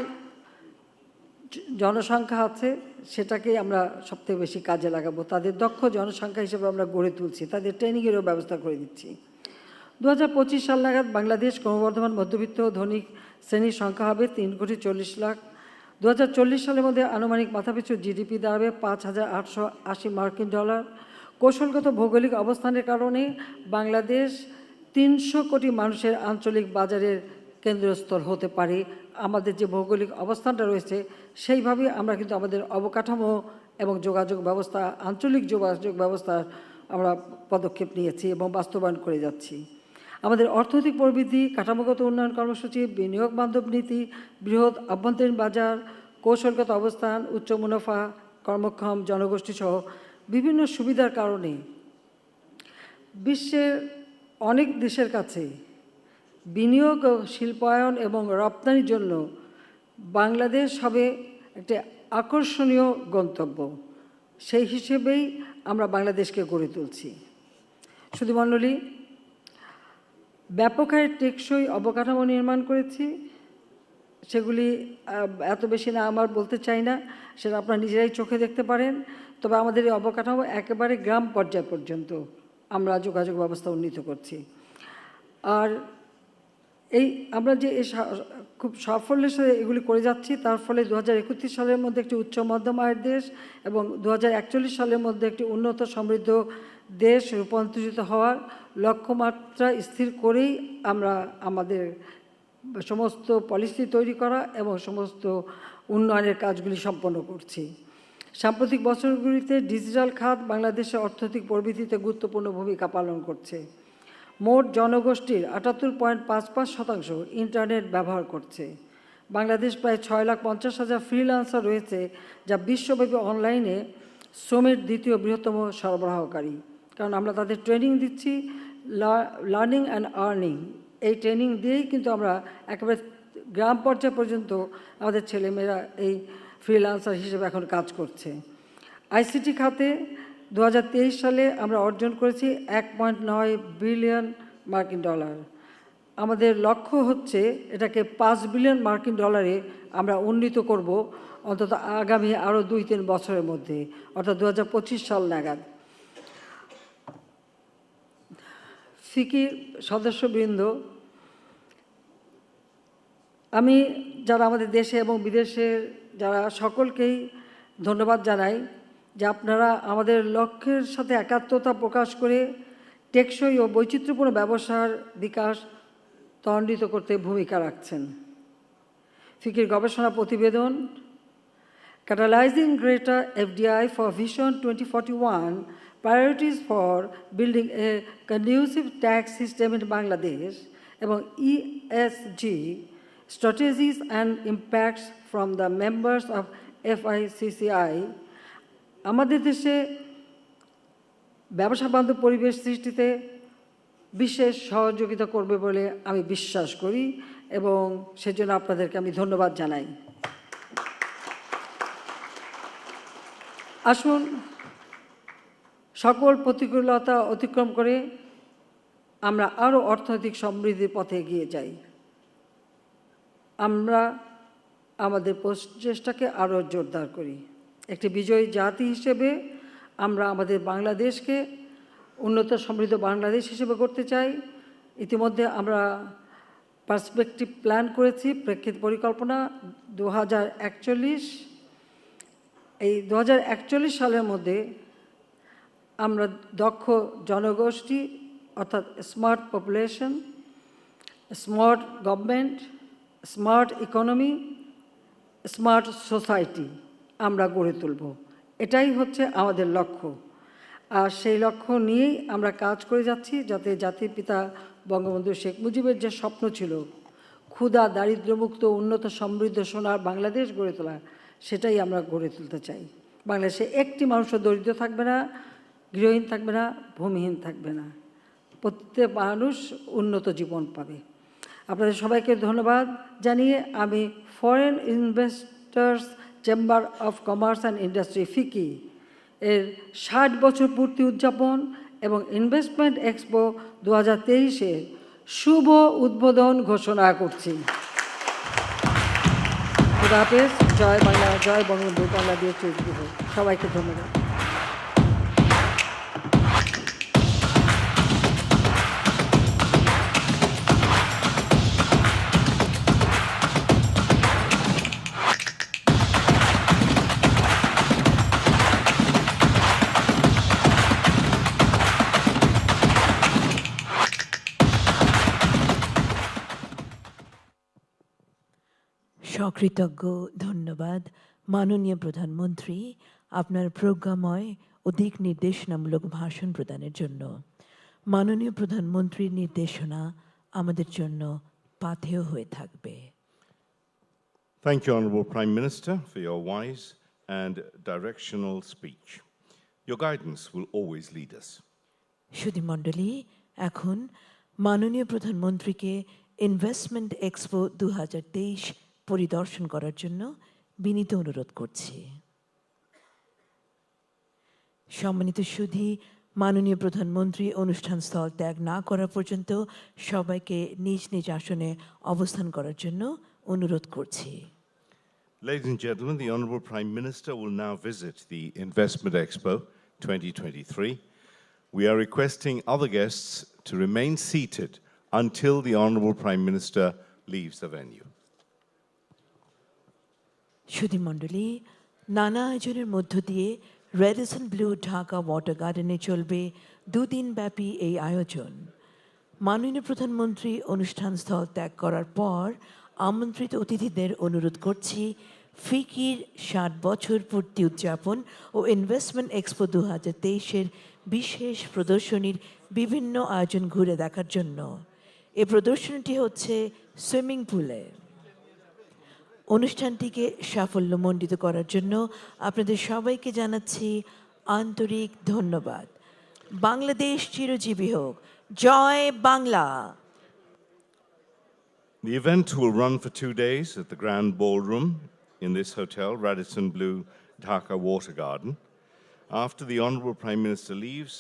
জনসংখ্যা আছে, সেটাকেই আমরা সবথেকে বেশি কাজে লাগাবো। তাদের দক্ষ জনসংখ্যা হিসেবে আমরা গড়ে তুলছি, তাদের ট্রেনিংয়েরও ব্যবস্থা করে দিচ্ছি। 2025 সাল নাগাদ বাংলাদেশ ক্রমবর্ধমান মধ্যবিত্ত ধনিক শ্রেণীর সংখ্যা হবে 3,40 লাখ। 2040 সালের মধ্যে আনুমানিক মাথাপিছু জিডিপি দাঁড়াবে 5,880 মার্কিন ডলার। কৌশলগত ভৌগোলিক অবস্থানের কারণে বাংলাদেশ 300 কোটি মানুষের আঞ্চলিক বাজারের কেন্দ্রস্থল হতে পারে। আমাদের যে ভৌগোলিক অবস্থানটা রয়েছে সেইভাবে আমরা কিন্তু আমাদের অবকাঠামো এবং যোগাযোগ ব্যবস্থা, আঞ্চলিক যোগাযোগ ব্যবস্থার আমরা পদক্ষেপ নিয়েছি এবং বাস্তবায়ন করে যাচ্ছি। আমাদের অর্থনৈতিক প্রবৃদ্ধি, কাঠামোগত উন্নয়ন কর্মসূচি, বিনিয়োগ বান্ধব নীতি, বৃহৎ আভ্যন্তরীণ বাজার, কৌশলগত অবস্থান, উচ্চ মুনাফা, কর্মক্ষম জনগোষ্ঠী সহ বিভিন্ন সুবিধার কারণে বিশ্বের অনেক দেশের কাছে বিনিয়োগ, শিল্পায়ন এবং রপ্তানির জন্য বাংলাদেশ হবে একটি আকর্ষণীয় গন্তব্য। সেই হিসেবেই আমরা বাংলাদেশকে গড়ে তুলছি। সুধীমণ্ডলী, ব্যাপক হারে টেকসই অবকাঠামো নির্মাণ করেছি। সেগুলি এত বেশি না আমার বলতে চাই না, সেটা আপনারা নিজেরাই চোখে দেখতে পারেন। তবে আমাদের এই অবকাঠামো একেবারে গ্রাম পর্যায় পর্যন্ত আমরা যোগাযোগ ব্যবস্থা উন্নীত করছি। আর এই আমরা যে খুব সাফল্যের সাথে এগুলি করে যাচ্ছি, তার ফলে 2031 সালের মধ্যে একটি উচ্চ মধ্যম আয়ের দেশ এবং 2041 সালের মধ্যে একটি উন্নত সমৃদ্ধ দেশ রূপান্তরিত হওয়ার লক্ষ্যমাত্রা স্থির করেই আমরা আমাদের সমস্ত পলিসি তৈরি করা এবং সমস্ত উন্নয়নের কাজগুলি সম্পন্ন করছি। সাম্প্রতিক বছরগুলিতে ডিজিটাল খাত বাংলাদেশের অর্থনৈতিক প্রবৃদ্ধিতে গুরুত্বপূর্ণ ভূমিকা পালন করছে। মোট জনগোষ্ঠীর 78.55% ইন্টারনেট ব্যবহার করছে। বাংলাদেশ প্রায় 6,50,000 ফ্রিল্যান্সার রয়েছে, যা বিশ্বব্যাপী অনলাইনে শ্রমের দ্বিতীয় বৃহত্তম সরবরাহকারী। কারণ আমরা তাদের ট্রেনিং দিচ্ছি, লার্নিং অ্যান্ড আর্নিং, এই ট্রেনিং দিয়েই কিন্তু আমরা একেবারে গ্রাম পর্যায় পর্যন্ত আমাদের ছেলেমেয়েরা এই ফ্রিল্যান্সার হিসেবে এখন কাজ করছে। আইসিটি খাতে 2023 সালে আমরা অর্জন করেছি 1.9 বিলিয়ন মার্কিন ডলার। আমাদের লক্ষ্য হচ্ছে এটাকে 5 বিলিয়ন মার্কিন ডলারে আমরা উন্নীত করব অন্তত আগামী আরও 2-3 বছরের মধ্যে, অর্থাৎ 2025 সাল নাগাদ। ফিকি সদস্যবৃন্দ, আমি যারা আমাদের দেশে এবং বিদেশের যারা সকলকেই ধন্যবাদ জানাই যে আপনারা আমাদের লক্ষ্যের সাথে একাত্মতা প্রকাশ করে টেকসই ও বৈচিত্র্যপূর্ণ ব্যবসার বিকাশ ত্বরান্বিত করতে ভূমিকা রাখছেন। ফিকির গবেষণা প্রতিবেদন Catalyzing Greater FDI for Vision 2041 Priorities for Building a Conducive Tax System in Bangladesh এবং ESG Strategies and Impacts from the Members of FICCI আমাদের দেশে ব্যবসা বান্ধব পরিবেশ সৃষ্টিতে বিশেষ সহযোগিতা করবে বলে আমি বিশ্বাস করি এবং সেজন্য আপনাদেরকে আমি ধন্যবাদ জানাই। আসুন সকল প্রতিকূলতা অতিক্রম করে আমরা আরও অর্থনৈতিক সমৃদ্ধির পথে এগিয়ে যাই। আমরা আমাদের প্রচেষ্টাকে আরও জোরদার করি। একটি বিজয়ী জাতি হিসেবে আমরা আমাদের বাংলাদেশকে উন্নত সমৃদ্ধ বাংলাদেশ হিসেবে করতে চাই। ইতিমধ্যে আমরা পার্সপেক্টিভ প্ল্যান করেছি, প্রেক্ষিত পরিকল্পনা 2041। এই 2041 সালের মধ্যে আমরা দক্ষ জনগোষ্ঠী অর্থাৎ smart population, smart government, smart economy, smart society আমরা গড়ে তুলব। এটাই হচ্ছে আমাদের লক্ষ্য। আর সেই লক্ষ্য নিয়েই আমরা কাজ করে যাচ্ছি, যাতে জাতির পিতা বঙ্গবন্ধু শেখ মুজিবের যে স্বপ্ন ছিল ক্ষুধা দারিদ্র্যমুক্ত উন্নত সমৃদ্ধ সোনার বাংলাদেশ গড়ে তোলা, সেটাই আমরা গড়ে তুলতে চাই। বাংলাদেশে একটি মানুষও দরিদ্র থাকবে না, গৃহহীন থাকবে না, ভূমিহীন থাকবে না, প্রত্যেক মানুষ উন্নত জীবন পাবে। আপনাদের সবাইকে ধন্যবাদ জানিয়ে আমি foreign investors chamber of commerce and industry FICCI এর 60 বছর পূর্তি উদযাপন এবং ইনভেস্টমেন্ট এক্সপো 2023-এর শুভ উদ্বোধন ঘোষণা করছি। খুদা হাফেজ। জয় বাংলা, জয় বঙ্গবন্ধু, বাংলাদেশ চিরজীবী হোক। সবাইকে ধন্যবাদ। সকৃতজ্ঞ ধন্যবাদ মাননীয় প্রধানমন্ত্রী আপনার প্রজ্ঞাময় ও দিক নির্দেশনামূলক ভাষণ প্রদানের জন্য। মাননীয় প্রধানমন্ত্রীর নির্দেশনা আমাদের জন্য পাথেয় হয়ে থাকবে। Thank you, Honourable Prime Minister, for your wise and directional speech. Your guidance will always lead us. সুধীমণ্ডলী, এখন মাননীয় প্রধানমন্ত্রীকে ইনভেস্টমেন্ট এক্সপো 2023 পরিদর্শন করার জন্য বিনীত অনুরোধ করছি। সম্মানিত সুধী, মাননীয় প্রধানমন্ত্রী অনুষ্ঠান স্থল ত্যাগ না করা পর্যন্ত সবাইকে নিজ নিজ আসনে অবস্থান করার জন্য অনুরোধ করছি। Ladies and gentlemen, the Honourable Prime Minister will now visit the Investment Expo 2023. We are requesting other guests to remain seated until the Honourable Prime Minister leaves the venue. সুধীমণ্ডলী, নানা আয়োজনের মধ্য দিয়ে রেডিসন ব্লু ঢাকা ওয়াটার গার্ডেনে চলবে 2 দিন ব্যাপী এই আয়োজন। মাননীয় প্রধানমন্ত্রী অনুষ্ঠান স্থল ত্যাগ করার পর আমন্ত্রিত অতিথিদের অনুরোধ করছি ফিকির 60 বছর পূর্তি উদযাপন ও ইনভেস্টমেন্ট এক্সপো 2023-এর বিশেষ প্রদর্শনীর বিভিন্ন আয়োজন ঘুরে দেখার জন্য। এই প্রদর্শনীটি হচ্ছে সুইমিং পুলে। অনুষ্ঠানটিকে সাফল্যমণ্ডিত করার জন্য আপনাদের সবাইকে জানাচ্ছি আন্তরিক ধন্যবাদ। বাংলাদেশ চিরজীবী হোক। জয় Bangla. The event will run for 2 days at the Grand Ballroom in this hotel, Radisson Blu Dhaka Water Garden. After the Honourable Prime Minister leaves,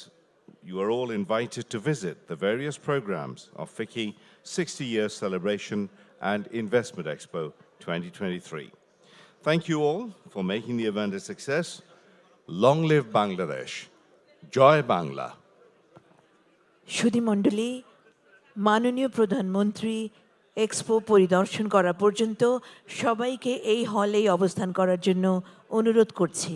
you are all invited to visit the various programs of FICCI 60-year celebration and Investment Expo 2023. Thank you all for making the event a success. Long live Bangladesh. Joy Bangla. সুধীমণ্ডলী, মাননীয় প্রধানমন্ত্রী expo পরিদর্শন করা পর্যন্ত সবাইকে এই হলেই অবস্থান করার জন্য অনুরোধ করছি।